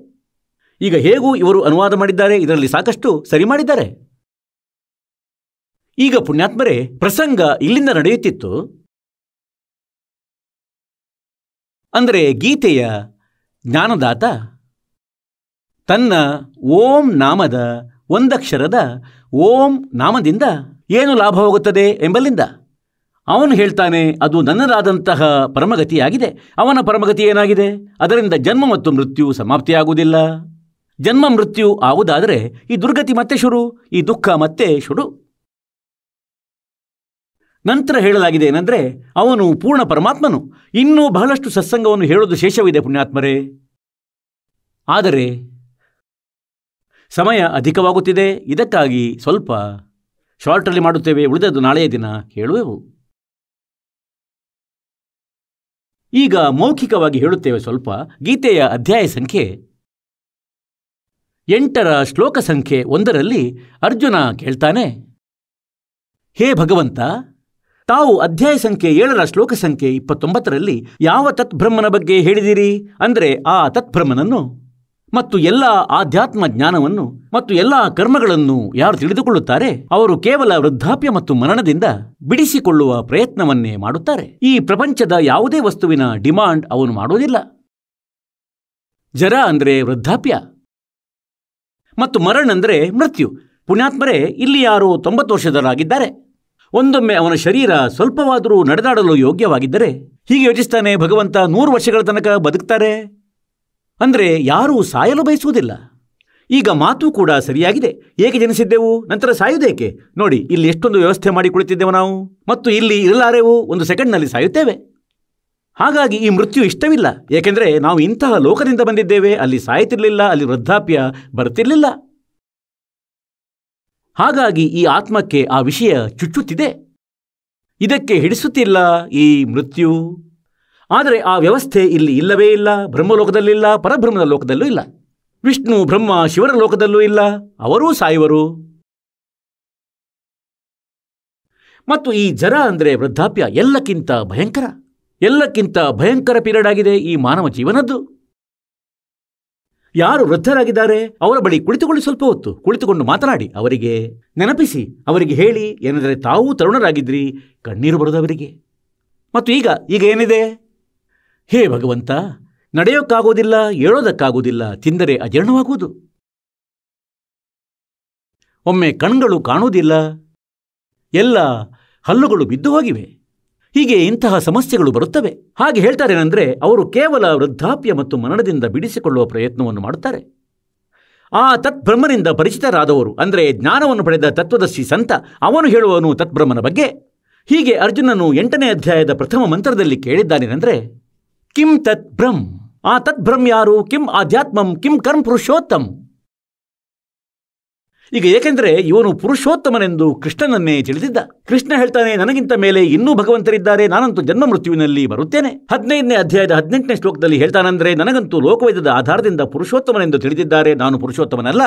ಈಗ ಹೇಗೂ ಇವರು ಅನುವಾದ ಮಾಡಿದ್ದಾರೆ, ಇದರಲ್ಲಿ ಸಾಕಷ್ಟು ಸರಿ ಮಾಡಿದ್ದಾರೆ. ಈಗ ಪುಣ್ಯಾತ್ಮರೇ, ಪ್ರಸಂಗ ಇಲ್ಲಿಂದ ನಡೆಯುತ್ತಿತ್ತು. ಅಂದರೆ ಗೀತೆಯ ಜ್ಞಾನದಾತ ತನ್ನ ಓಂ ನಾಮದ ಒಂದಕ್ಷರದ ಓಂ ನಾಮದಿಂದ ಏನು ಲಾಭವಾಗುತ್ತದೆ ಎಂಬಲ್ಲಿಂದ ಅವನು ಹೇಳ್ತಾನೆ, ಅದು ನನ್ನದಾದಂತಹ ಪರಮಗತಿಯಾಗಿದೆ. ಅವನ ಪರಮಗತಿ ಏನಾಗಿದೆ? ಅದರಿಂದ ಜನ್ಮ ಮತ್ತು ಮೃತ್ಯು ಸಮಾಪ್ತಿಯಾಗುವುದಿಲ್ಲ. ಜನ್ಮ ಮೃತ್ಯು ಆಗುವುದಾದರೆ ಈ ದುರ್ಗತಿ ಮತ್ತೆ ಶುರು, ಈ ದುಃಖ ಮತ್ತೆ ಶುರು. ನಂತರ ಹೇಳಲಾಗಿದೆ ಏನಂದರೆ, ಅವನು ಪೂರ್ಣ ಪರಮಾತ್ಮನು. ಇನ್ನೂ ಬಹಳಷ್ಟು ಸತ್ಸಂಗವನ್ನು ಹೇಳೋದು ಶೇಷವಿದೆ ಪುಣ್ಯಾತ್ಮರೇ. ಆದರೆ ಸಮಯ ಅಧಿಕವಾಗುತ್ತಿದೆ. ಇದಕ್ಕಾಗಿ ಸ್ವಲ್ಪ ಶಾರ್ಟಲ್ಲಿ ಮಾಡುತ್ತೇವೆ. ಉಳಿದದ್ದು ನಾಳೆಯ ದಿನ ಹೇಳುವೆವು. ಈಗ ಮೌಖಿಕವಾಗಿ ಹೇಳುತ್ತೇವೆ ಸ್ವಲ್ಪ. ಗೀತೆಯ ಅಧ್ಯಾಯ ಸಂಖ್ಯೆ 8ರ ಶ್ಲೋಕ ಸಂಖ್ಯೆ 1ರಲ್ಲಿ ಅರ್ಜುನ ಕೇಳ್ತಾನೆ, ಹೇ ಭಗವಂತ, ತಾವು ಅಧ್ಯಾಯ ಸಂಖ್ಯೆ 7ರ ಶ್ಲೋಕ ಸಂಖ್ಯೆ 29ರಲ್ಲಿ ಯಾವ ತತ್ಬ್ರಹ್ಮನ ಬಗ್ಗೆ ಹೇಳಿದಿರಿ? ಅಂದರೆ ಆ ತತ್ಬ್ರಹ್ಮನನ್ನು ಮತ್ತು ಎಲ್ಲ ಆಧ್ಯಾತ್ಮ ಜ್ಞಾನವನ್ನು ಮತ್ತು ಎಲ್ಲ ಕರ್ಮಗಳನ್ನು ಯಾರು ತಿಳಿದುಕೊಳ್ಳುತ್ತಾರೆ ಅವರು ಕೇವಲ ವೃದ್ಧಾಪ್ಯ ಮತ್ತು ಮರಣದಿಂದ ಬಿಡಿಸಿಕೊಳ್ಳುವ ಪ್ರಯತ್ನವನ್ನೇ ಮಾಡುತ್ತಾರೆ. ಈ ಪ್ರಪಂಚದ ಯಾವುದೇ ವಸ್ತುವಿನ ಡಿಮಾಂಡ್ ಅವನು ಮಾಡುವುದಿಲ್ಲ. ಜರ ಅಂದರೆ ವೃದ್ಧಾಪ್ಯ ಮತ್ತು ಮರಣ ಅಂದರೆ ಮೃತ್ಯು. ಪುಣ್ಯಾತ್ಮರೇ, ಇಲ್ಲಿ ಯಾರೋ 90 ವರ್ಷದವರಾಗಿದ್ದಾರೆ. ಒಂದೊಮ್ಮೆ ಅವನ ಶರೀರ ಸ್ವಲ್ಪವಾದರೂ ನಡೆದಾಡಲು ಯೋಗ್ಯವಾಗಿದ್ದರೆ ಹೀಗೆ ಯೋಚಿಸ್ತಾನೆ, ಭಗವಂತ 100 ವರ್ಷಗಳ ತನಕ ಬದುಕ್ತಾರೆ ಅಂದರೆ ಯಾರೂ ಸಾಯಲು ಬಯಸುವುದಿಲ್ಲ. ಈಗ ಮಾತು ಕೂಡ ಸರಿಯಾಗಿದೆ. ಏಕೆ ಜನಿಸಿದ್ದೆವು, ನಂತರ ಸಾಯುವುದೇಕೆ? ನೋಡಿ, ಇಲ್ಲಿ ಎಷ್ಟೊಂದು ವ್ಯವಸ್ಥೆ ಮಾಡಿ ಕುಳಿತಿದ್ದೆವು ನಾವು, ಮತ್ತು ಇಲ್ಲಿ ಇರಲಾರೆವು, 1 ಸೆಕೆಂಡ್ನಲ್ಲಿ ಸಾಯುತ್ತೇವೆ. ಹಾಗಾಗಿ ಈ ಮೃತ್ಯು ಇಷ್ಟವಿಲ್ಲ. ಏಕೆಂದರೆ ನಾವು ಇಂತಹ ಲೋಕದಿಂದ ಬಂದಿದ್ದೇವೆ. ಅಲ್ಲಿ ಸಾಯುತ್ತಿರಲಿಲ್ಲ, ಅಲ್ಲಿ ವೃದ್ಧಾಪ್ಯ ಬರ್ತಿರಲಿಲ್ಲ. ಹಾಗಾಗಿ ಈ ಆತ್ಮಕ್ಕೆ ಆ ವಿಷಯ ಚುಚ್ಚುತ್ತಿದೆ. ಇದಕ್ಕೆ ಹಿಡಿಸುತ್ತಿಲ್ಲ ಈ ಮೃತ್ಯು. ಆದರೆ ಆ ವ್ಯವಸ್ಥೆ ಇಲ್ಲಿ ಇಲ್ಲವೇ ಇಲ್ಲ. ಬ್ರಹ್ಮಲೋಕದಲ್ಲಿಲ್ಲ, ಪರಬ್ರಹ್ಮದ ಲೋಕದಲ್ಲೂ ಇಲ್ಲ, ವಿಷ್ಣು ಬ್ರಹ್ಮ ಶಿವರ ಲೋಕದಲ್ಲೂ ಇಲ್ಲ. ಅವರೂ ಸಾಯುವರು. ಮತ್ತು ಈ ಜರ ಅಂದರೆ ವೃದ್ಧಾಪ್ಯ ಎಲ್ಲಕ್ಕಿಂತ ಭಯಂಕರ ಪೀರಿಯಡ್ ಆಗಿದೆ ಈ ಮಾನವ ಜೀವನದ್ದು. ಯಾರು ವೃದ್ಧರಾಗಿದ್ದಾರೆ ಅವರ ಬಳಿ ಕುಳಿತುಕೊಳ್ಳಿ, ಸ್ವಲ್ಪ ಹೊತ್ತು ಕುಳಿತುಕೊಂಡು ಮಾತನಾಡಿ, ಅವರಿಗೆ ನೆನಪಿಸಿ, ಅವರಿಗೆ ಹೇಳಿ ಏನೆಂದರೆ ತಾವೂ ತರುಣರಾಗಿದ್ರಿ, ಕಣ್ಣೀರು ಬರುವುದವರಿಗೆ. ಮತ್ತು ಈಗ ಏನಿದೆ? ಹೇ ಭಗವಂತ, ನಡೆಯೋಕ್ಕಾಗೋದಿಲ್ಲ, ಏಳೋದಕ್ಕಾಗೋದಿಲ್ಲ, ತಿಂದರೆ ಅಜೀರ್ಣವಾಗುವುದು, ಒಮ್ಮೆ ಕಣ್ಗಳು ಕಾಣುವುದಿಲ್ಲ, ಎಲ್ಲ ಹಲ್ಲುಗಳು ಬಿದ್ದು ಹೋಗಿವೆ. ಹೀಗೆ ಇಂತಹ ಸಮಸ್ಯೆಗಳು ಬರುತ್ತವೆ. ಹಾಗೆ ಹೇಳ್ತಾರೇನೆಂದರೆ, ಅವರು ಕೇವಲ ವೃದ್ಧಾಪ್ಯ ಮತ್ತು ಮರಣದಿಂದ ಬಿಡಿಸಿಕೊಳ್ಳುವ ಪ್ರಯತ್ನವನ್ನು ಮಾಡುತ್ತಾರೆ. ಆ ತತ್ಬ್ರಹ್ಮನಿಂದ ಪರಿಚಿತರಾದವರು, ಅಂದರೆ ಜ್ಞಾನವನ್ನು ಪಡೆದ ತತ್ವದರ್ಶಿ ಸಂತ, ಅವನು ಹೇಳುವನು ತತ್ಬ್ರಹ್ಮನ ಬಗ್ಗೆ. ಹೀಗೆ ಅರ್ಜುನನು 8ನೇ ಅಧ್ಯಾಯದ ಪ್ರಥಮ ಮಂತ್ರದಲ್ಲಿ ಕೇಳಿದ್ದಾನೇನೆಂದರೆ, ಕಿಂ ತತ್ ಬ್ರಹ್ಮ್, ಆ ತತ್ಬ್ರಹ್ಮ ಯಾರು? ಕಿಂ ಆಧ್ಯಾತ್ಮಂ, ಕಿಂ ಕರ್ಮ ಪುರುಷೋತ್ತಮ್. ಈಗ ಏಕೆಂದರೆ ಇವನು ಪುರುಷೋತ್ತಮನೆಂದು ಕೃಷ್ಣನನ್ನೇ ತಿಳಿದಿದ್ದ. ಕೃಷ್ಣ ಹೇಳ್ತಾನೆ, ನನಗಿಂತ ಮೇಲೆ ಇನ್ನೂ ಭಗವಂತರಿದ್ದಾರೆ, ನಾನಂತೂ ಜನ್ಮ ಮೃತ್ಯುವಿನಲ್ಲಿ ಬರುತ್ತೇನೆ. 15ನೇ ಅಧ್ಯಾಯದ 18ನೇ ಶ್ಲೋಕದಲ್ಲಿ ಹೇಳ್ತಾನೆಂದರೆ, ನನಗಂತೂ ಲೋಕವೇದದ ಆಧಾರದಿಂದ ಪುರುಷೋತ್ತಮನೆಂದು ತಿಳಿದಿದ್ದಾರೆ, ನಾನು ಪುರುಷೋತ್ತಮನಲ್ಲ.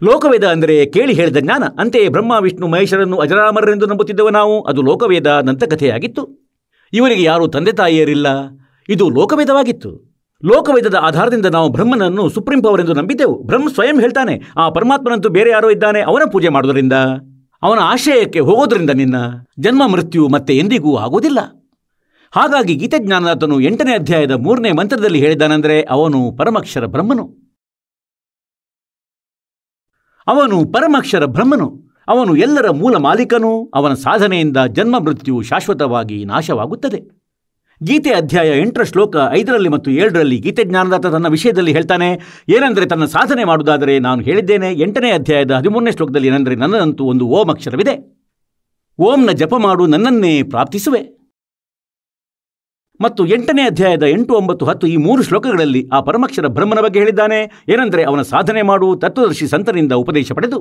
ಲೋಕವೇದ ಅಂದರೆ ಕೇಳಿ ಹೇಳಿದ ಜ್ಞಾನ. ಅಂತೆಯೇ ಬ್ರಹ್ಮ ವಿಷ್ಣು ಮಹೇಶ್ವರನ್ನು ಅಜರಾಮರರೆಂದು ನಂಬುತ್ತಿದ್ದೆವು ನಾವು. ಅದು ಲೋಕವೇದ ದಂತಕಥೆಯಾಗಿತ್ತು. ಇವರಿಗೆ ಯಾರೂ ತಂದೆ ತಾಯಿಯರಿಲ್ಲ. ಇದು ಲೋಕವೇದವಾಗಿತ್ತು. ಲೋಕವೇದದ ಆಧಾರದಿಂದ ನಾವು ಬ್ರಹ್ಮನನ್ನು ಸುಪ್ರೀಂ ಪವರ್ ಎಂದು ನಂಬಿದ್ದೆವು. ಬ್ರಹ್ಮ ಸ್ವಯಂ ಹೇಳ್ತಾನೆ, ಆ ಪರಮಾತ್ಮನಂತೂ ಬೇರೆ ಯಾರೋ ಇದ್ದಾನೆ, ಅವನ ಪೂಜೆ ಮಾಡೋದರಿಂದ, ಅವನ ಆಶ್ರಯಕ್ಕೆ ಹೋಗೋದ್ರಿಂದ ನಿನ್ನ ಜನ್ಮ ಮೃತ್ಯು ಮತ್ತೆ ಎಂದಿಗೂ ಆಗೋದಿಲ್ಲ. ಹಾಗಾಗಿ ಗೀತಜ್ಞಾನದಾತನು 8ನೇ ಅಧ್ಯಾಯದ 3ನೇ ಮಂತ್ರದಲ್ಲಿ ಹೇಳಿದಾನೆಂದರೆ ಅವನು ಪರಮಾಕ್ಷರ ಬ್ರಹ್ಮನು. ಅವನು ಪರಮಾಕ್ಷರ ಬ್ರಹ್ಮನು. ಅವನು ಎಲ್ಲರ ಮೂಲ ಮಾಲೀಕನು. ಅವನ ಸಾಧನೆಯಿಂದ ಜನ್ಮ ಮೃತ್ಯು ಶಾಶ್ವತವಾಗಿ ನಾಶವಾಗುತ್ತದೆ. ಗೀತೆ ಅಧ್ಯಾಯ 8ರ ಶ್ಲೋಕ 5ರಲ್ಲಿ ಮತ್ತು 7ರಲ್ಲಿ ಗೀತೆಜ್ಞಾನದಾತ ತನ್ನ ವಿಷಯದಲ್ಲಿ ಹೇಳ್ತಾನೆ. ಏನೆಂದರೆ ತನ್ನ ಸಾಧನೆ ಮಾಡುವುದಾದರೆ ನಾನು ಹೇಳಿದ್ದೇನೆ. 8ನೇ ಅಧ್ಯಾಯದ 13ನೇ ಶ್ಲೋಕದಲ್ಲಿ ಏನೆಂದರೆ ನನ್ನದಂತೂ ಒಂದು ಓಂ ಅಕ್ಷರವಿದೆ. ಓಂನ ಜಪ ಮಾಡು, ನನ್ನನ್ನೇ ಪ್ರಾಪ್ತಿಸುವೆ. ಮತ್ತು 8ನೇ ಅಧ್ಯಾಯದ 8, 9, 10 ಈ 3 ಶ್ಲೋಕಗಳಲ್ಲಿ ಆ ಪರಮಾಕ್ಷರ ಬ್ರಹ್ಮನ ಬಗ್ಗೆ ಹೇಳಿದ್ದಾನೆ. ಏನೆಂದರೆ ಅವನ ಸಾಧನೆ ಮಾಡು, ತತ್ವದರ್ಶಿ ಸಂತರಿಂದ ಉಪದೇಶ ಪಡೆದು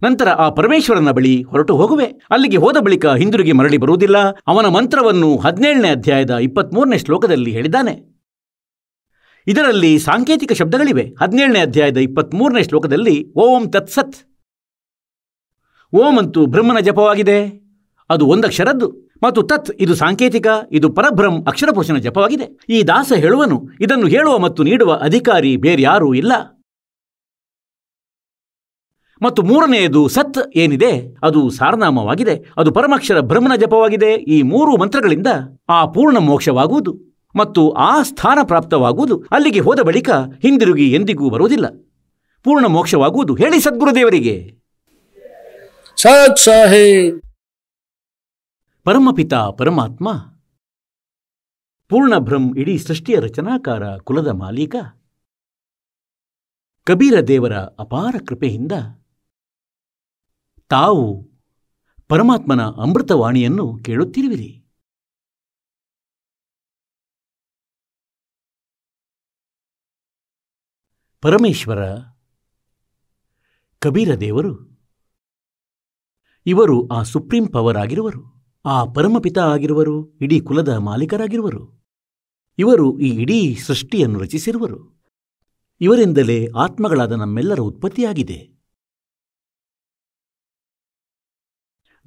ನಂತರ ಆ ಪರಮೇಶ್ವರನ ಬಳಿ ಹೊರಟು ಹೋಗುವೆ. ಅಲ್ಲಿಗೆ ಹೋದ ಬಳಿಕ ಹಿಂದಿರುಗಿ ಮರಳಿ ಬರುವುದಿಲ್ಲ. ಅವನ ಮಂತ್ರವನ್ನು 17ನೇ ಅಧ್ಯಾಯದ 23ನೇ ಶ್ಲೋಕದಲ್ಲಿ ಹೇಳಿದ್ದಾನೆ. ಇದರಲ್ಲಿ ಸಾಂಕೇತಿಕ ಶಬ್ದಗಳಿವೆ. 17ನೇ ಅಧ್ಯಾಯದ 23ನೇ ಶ್ಲೋಕದಲ್ಲಿ ಓಂ ತತ್ಸತ್. ಓಂ ಅಂತೂ ಬ್ರಹ್ಮನ ಜಪವಾಗಿದೆ, ಅದು ಒಂದಕ್ಷರದ್ದು. ಮತ್ತು ತತ್ ಇದು ಸಾಂಕೇತಿಕ, ಇದು ಪರಬ್ರಹ್ಮ ಅಕ್ಷರಪುರುಷನ ಜಪವಾಗಿದೆ. ಈ ದಾಸ ಹೇಳುವನು, ಇದನ್ನು ಹೇಳುವ ಮತ್ತು ನೀಡುವ ಅಧಿಕಾರಿ ಬೇರ್ಯಾರೂ ಇಲ್ಲ. ಮತ್ತು 3ನೇದು ಸತ್ ಏನಿದೆ ಅದು ಸಾರನಾಮವಾಗಿದೆ, ಅದು ಪರಮಾಕ್ಷರ ಬ್ರಹ್ಮನ ಜಪವಾಗಿದೆ. ಈ 3 ಮಂತ್ರಗಳಿಂದ ಆ ಪೂರ್ಣ ಮೋಕ್ಷವಾಗುವುದು ಮತ್ತು ಆ ಸ್ಥಾನ ಪ್ರಾಪ್ತವಾಗುವುದು. ಅಲ್ಲಿಗೆ ಹೋದ ಬಳಿಕ ಹಿಂದಿರುಗಿ ಎಂದಿಗೂ ಬರುವುದಿಲ್ಲ, ಪೂರ್ಣ ಮೋಕ್ಷವಾಗುವುದು. ಹೇಳಿ ಸದ್ಗುರುದೇವರಿಗೆ ಸತ್ ಸಾಹೇಬ್. ಪರಮಪಿತ ಪರಮಾತ್ಮ ಪೂರ್ಣ ಬ್ರಹ್ಮ ಇಡೀ ಸೃಷ್ಟಿಯ ರಚನಾಕಾರ, ಕುಲದ ಮಾಲೀಕ ಕಬೀರ ದೇವರ ಅಪಾರ ಕೃಪೆಯಿಂದ ತಾವು ಪರಮಾತ್ಮನ ಅಮೃತವಾಣಿಯನ್ನು ಕೇಳುತ್ತಿರುವಿರಿ. ಪರಮೇಶ್ವರ ಕಬೀರ ದೇವರು ಇವರು ಆ ಸುಪ್ರೀಂ ಪವರ್ ಆಗಿರುವರು, ಆ ಪರಮಪಿತ ಆಗಿರುವರು, ಇಡೀ ಕುಲದ ಮಾಲೀಕರಾಗಿರುವರು. ಇವರು ಈ ಇಡೀ ಸೃಷ್ಟಿಯನ್ನು ರಚಿಸಿರುವರು. ಇವರಿಂದಲೇ ಆತ್ಮಗಳಾದ ನಮ್ಮೆಲ್ಲರ ಉತ್ಪತ್ತಿಯಾಗಿದೆ.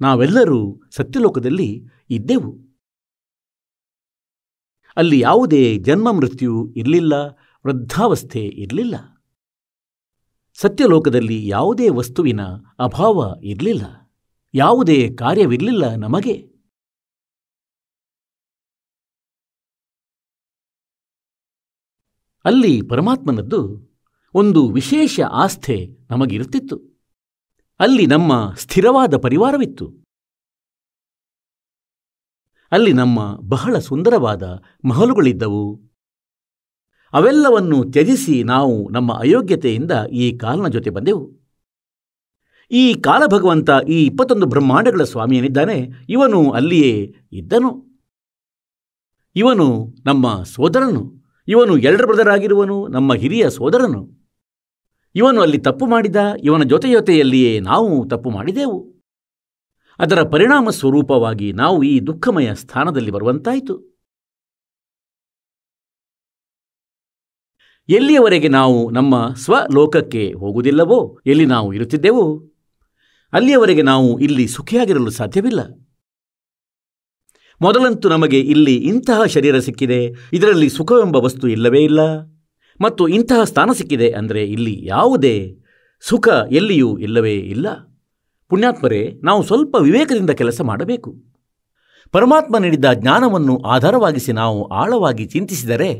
ನಾವೆಲ್ಲರೂ ಸತ್ಯಲೋಕದಲ್ಲಿ ಇದ್ದೆವು. ಅಲ್ಲಿ ಯಾವುದೇ ಜನ್ಮ ಮೃತ್ಯು ಇರಲಿಲ್ಲ, ವೃದ್ಧಾವಸ್ಥೆ ಇರಲಿಲ್ಲ. ಸತ್ಯಲೋಕದಲ್ಲಿ ಯಾವುದೇ ವಸ್ತುವಿನ ಅಭಾವ ಇರಲಿಲ್ಲ, ಯಾವುದೇ ಕಾರ್ಯವಿರಲಿಲ್ಲ ನಮಗೆ. ಅಲ್ಲಿ ಪರಮಾತ್ಮನದ್ದು ಒಂದು ವಿಶೇಷ ಆಸ್ಥೆ ನಮಗಿರುತ್ತಿತ್ತು. ಅಲ್ಲಿ ನಮ್ಮ ಸ್ಥಿರವಾದ ಪರಿವಾರವಿತ್ತು. ಅಲ್ಲಿ ನಮ್ಮ ಬಹಳ ಸುಂದರವಾದ ಮಹಲುಗಳಿದ್ದವು. ಅವೆಲ್ಲವನ್ನು ತ್ಯಜಿಸಿ ನಾವು ನಮ್ಮ ಅಯೋಗ್ಯತೆಯಿಂದ ಈ ಕಾಲನ ಜೊತೆ ಬಂದೆವು. ಈ ಕಾಲಭಗವಂತ ಈ 21 ಬ್ರಹ್ಮಾಂಡಗಳ ಸ್ವಾಮಿಯನಿದ್ದಾನೆ, ಇವನು ಅಲ್ಲಿಯೇ ಇದ್ದನು. ಇವನು ನಮ್ಮ ಸೋದರನು, ಇವನು ಎಲ್ಡರ್ ಬ್ರದರ್ ಆಗಿರುವನು, ನಮ್ಮ ಹಿರಿಯ ಸೋದರನು. ಇವನು ಅಲ್ಲಿ ತಪ್ಪು ಮಾಡಿದ, ಇವನ ಜೊತೆಯಲ್ಲಿಯೇ ನಾವು ತಪ್ಪು ಮಾಡಿದೆವು. ಅದರ ಪರಿಣಾಮ ಸ್ವರೂಪವಾಗಿ ನಾವು ಈ ದುಃಖಮಯ ಸ್ಥಾನದಲ್ಲಿ ಬರುವಂತಾಯಿತು. ಎಲ್ಲಿಯವರೆಗೆ ನಾವು ನಮ್ಮ ಸ್ವಲೋಕಕ್ಕೆ ಹೋಗುವುದಿಲ್ಲವೋ, ಎಲ್ಲಿ ನಾವು ಇರುತ್ತಿದ್ದೆವೋ ಅಲ್ಲಿಯವರೆಗೆ ನಾವು ಇಲ್ಲಿ ಸುಖಿಯಾಗಿರಲು ಸಾಧ್ಯವಿಲ್ಲ. ಮೊದಲಂತೂ ನಮಗೆ ಇಲ್ಲಿ ಇಂತಹ ಶರೀರ ಸಿಕ್ಕಿದೆ, ಇದರಲ್ಲಿ ಸುಖವೆಂಬ ವಸ್ತು ಇಲ್ಲವೇ ಇಲ್ಲ. ಮತ್ತು ಇಂತಹ ಸ್ಥಾನ ಸಿಕ್ಕಿದೆ ಅಂದರೆ ಇಲ್ಲಿ ಯಾವುದೇ ಸುಖ ಎಲ್ಲಿಯೂ ಇಲ್ಲವೇ ಇಲ್ಲ. ಪುಣ್ಯಾತ್ಮರೇ, ನಾವು ಸ್ವಲ್ಪ ವಿವೇಕದಿಂದ ಕೆಲಸ ಮಾಡಬೇಕು. ಪರಮಾತ್ಮ ನೀಡಿದ ಜ್ಞಾನವನ್ನು ಆಧಾರವಾಗಿಸಿ ನಾವು ಆಳವಾಗಿ ಚಿಂತಿಸಿದರೆ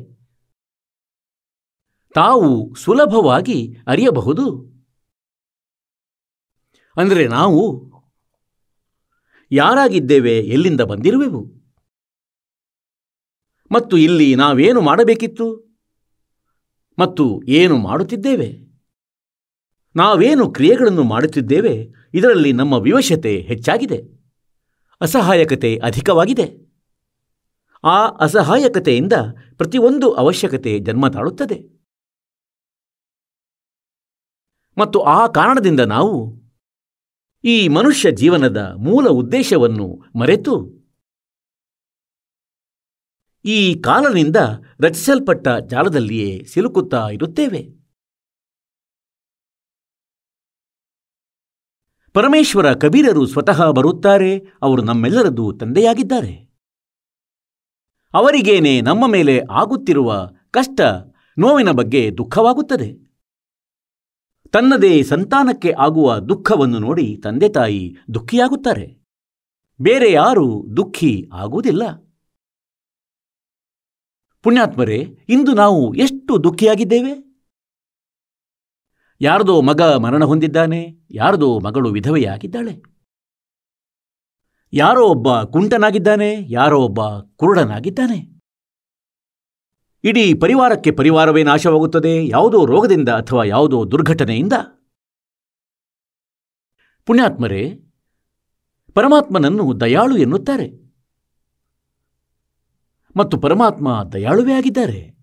ತಾವು ಸುಲಭವಾಗಿ ಅರಿಯಬಹುದು. ಅಂದರೆ ನಾವು ಯಾರಾಗಿದ್ದೇವೆ, ಎಲ್ಲಿಂದ ಬಂದಿರುವೆವು, ಮತ್ತು ಇಲ್ಲಿ ನಾವೇನು ಮಾಡಬೇಕಿತ್ತು ಮತ್ತು ಏನು ಮಾಡುತ್ತಿದ್ದೇವೆ, ನಾವೇನು ಕ್ರಿಯೆಗಳನ್ನು ಮಾಡುತ್ತಿದ್ದೇವೆ, ಇದರಲ್ಲಿ ನಮ್ಮ ವಿವಶತೆ ಹೆಚ್ಚಾಗಿದೆ, ಅಸಹಾಯಕತೆ ಅಧಿಕವಾಗಿದೆ. ಆ ಅಸಹಾಯಕತೆಯಿಂದ ಪ್ರತಿಯೊಂದು ಅವಶ್ಯಕತೆ ಜನ್ಮ ತಾಳುತ್ತದೆ. ಮತ್ತು ಆ ಕಾರಣದಿಂದ ನಾವು ಈ ಮನುಷ್ಯ ಜೀವನದ ಮೂಲ ಉದ್ದೇಶವನ್ನು ಮರೆತು ಈ ಕಾಲನಿಂದ ರಚಿಸಲ್ಪಟ್ಟ ಜಾಲದಲ್ಲಿಯೇ ಸಿಲುಕುತ್ತಾ ಇರುತ್ತೇವೆ. ಪರಮೇಶ್ವರ ಕಬೀರರು ಸ್ವತಃ ಬರುತ್ತಾರೆ. ಅವರು ನಮ್ಮೆಲ್ಲರದ್ದು ತಂದೆಯಾಗಿದ್ದಾರೆ. ಅವರಿಗೇನೆ ನಮ್ಮ ಮೇಲೆ ಆಗುತ್ತಿರುವ ಕಷ್ಟ ನೋವಿನ ಬಗ್ಗೆ ದುಃಖವಾಗುತ್ತದೆ. ತನ್ನದೇ ಸಂತಾನಕ್ಕೆ ಆಗುವ ದುಃಖವನ್ನು ನೋಡಿ ತಂದೆ ತಾಯಿ ದುಃಖಿಯಾಗುತ್ತಾರೆ. ಬೇರೆ ಯಾರೂ ದುಃಖಿ ಆಗುವುದಿಲ್ಲ. ಪುಣ್ಯಾತ್ಮರೇ, ಇಂದು ನಾವು ಎಷ್ಟು ದುಃಖಿಯಾಗಿದ್ದೇವೆ. ಯಾರದೋ ಮಗ ಮರಣ ಹೊಂದಿದ್ದಾನೆ, ಯಾರದೋ ಮಗಳು ವಿಧವೆಯಾಗಿದ್ದಾಳೆ, ಯಾರೋ ಒಬ್ಬ ಕುಂಟನಾಗಿದ್ದಾನೆ, ಯಾರೋ ಒಬ್ಬ ಕುರುಡನಾಗಿದ್ದಾನೆ. ಇಡೀ ಪರಿವಾರಕ್ಕೆ ಪರಿವಾರವೇ ನಾಶವಾಗುತ್ತದೆ, ಯಾವುದೋ ರೋಗದಿಂದ ಅಥವಾ ಯಾವುದೋ ದುರ್ಘಟನೆಯಿಂದ. ಪುಣ್ಯಾತ್ಮರೇ, ಪರಮಾತ್ಮನನ್ನು ದಯಾಳು ಎನ್ನುತ್ತಾರೆ ಮತ್ತು ಪರಮಾತ್ಮ ದಯಾಳುವೇ ಆಗಿದ್ದಾರೆ.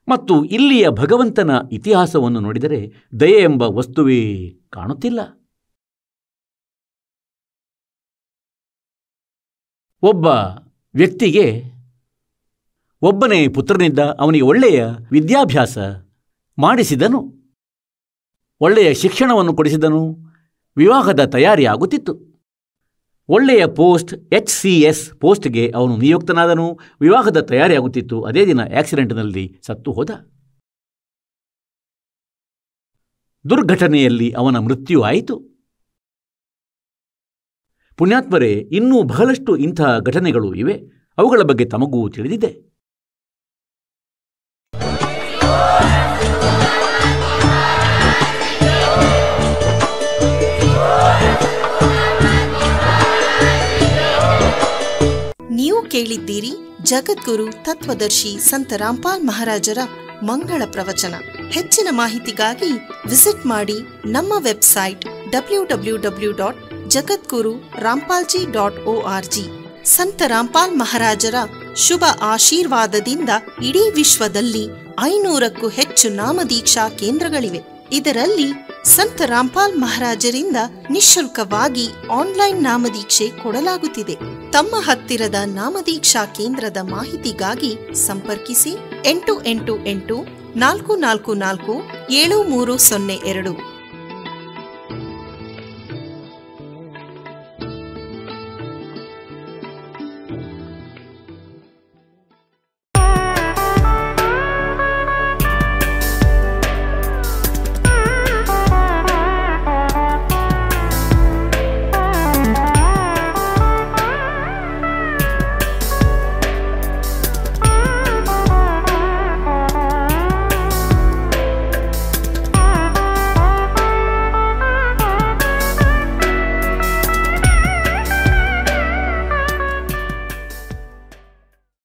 ಮತ್ತು ಇಲ್ಲಿಯ ಭಗವಂತನ ಇತಿಹಾಸವನ್ನು ನೋಡಿದರೆ ದಯೆ ಎಂಬ ವಸ್ತುವೇ ಕಾಣುತ್ತಿಲ್ಲ. ಒಬ್ಬ ವ್ಯಕ್ತಿಗೆ ಒಬ್ಬನೇ ಪುತ್ರನಿದ್ದ. ಅವನಿಗೆ ಒಳ್ಳೆಯ ವಿದ್ಯಾಭ್ಯಾಸ ಮಾಡಿಸಿದನು, ಒಳ್ಳೆಯ ಶಿಕ್ಷಣವನ್ನು ಕೊಡಿಸಿದನು, ವಿವಾಹದ ತಯಾರಿ ಆಗುತ್ತಿತ್ತು. ಒಳ್ಳೆಯ ಪೋಸ್ಟ್ HCS ಪೋಸ್ಟ್ಗೆ ಅವನು ನಿಯುಕ್ತನಾದನು, ವಿವಾಹದ ತಯಾರಿ ಆಗುತ್ತಿತ್ತು. ಅದೇ ದಿನ ಆಕ್ಸಿಡೆಂಟ್ನಲ್ಲಿ ಸತ್ತು ಹೋದ. ದುರ್ಘಟನೆಯಲ್ಲಿ ಅವನ ಮೃತ್ಯು ಆಯಿತು. ಪುಣ್ಯಾತ್ಮರೇ, ಇನ್ನೂ ಬಹಳಷ್ಟು ಇಂಥ ಘಟನೆಗಳು ಇವೆ. ಅವುಗಳ ಬಗ್ಗೆ ತಮಗೂ ತಿಳಿದಿದೆ. ನೀವು ಕೇಳಿದ್ದೀರಿ ಜಗದ್ಗುರು ತತ್ವದರ್ಶಿ ಸಂತ ರಾಮ್ಪಾಲ್ ಮಹಾರಾಜರ ಮಂಗಳ ಪ್ರವಚನ. ಹೆಚ್ಚಿನ ಮಾಹಿತಿಗಾಗಿ ವಿಸಿಟ್ ಮಾಡಿ ನಮ್ಮ ವೆಬ್ಸೈಟ್ www.jagadguru-rampalji.org. ಸಂತ ರಾಮ್ಪಾಲ್ ಮಹಾರಾಜರ ಶುಭ ಆಶೀರ್ವಾದದಿಂದ ಇಡೀ ವಿಶ್ವದಲ್ಲಿ 500ಕ್ಕೂ ಹೆಚ್ಚು ನಾಮದೀಕ್ಷಾ ಕೇಂದ್ರಗಳಿವೆ. ಇದರಲ್ಲಿ ಸಂತ ರಾಮ್ಪಾಲ್ ಮಹಾರಾಜರಿಂದ ನಿಶುಲ್ಕವಾಗಿ ಆನ್ಲೈನ್ ನಾಮದೀಕ್ಷೆ ಕೊಡಲಾಗುತ್ತಿದೆ. ತಮ್ಮ ಹತ್ತಿರದ ನಾಮದೀಕ್ಷಾ ಕೇಂದ್ರದ ಮಾಹಿತಿಗಾಗಿ ಸಂಪರ್ಕಿಸಿ 888 444 7302.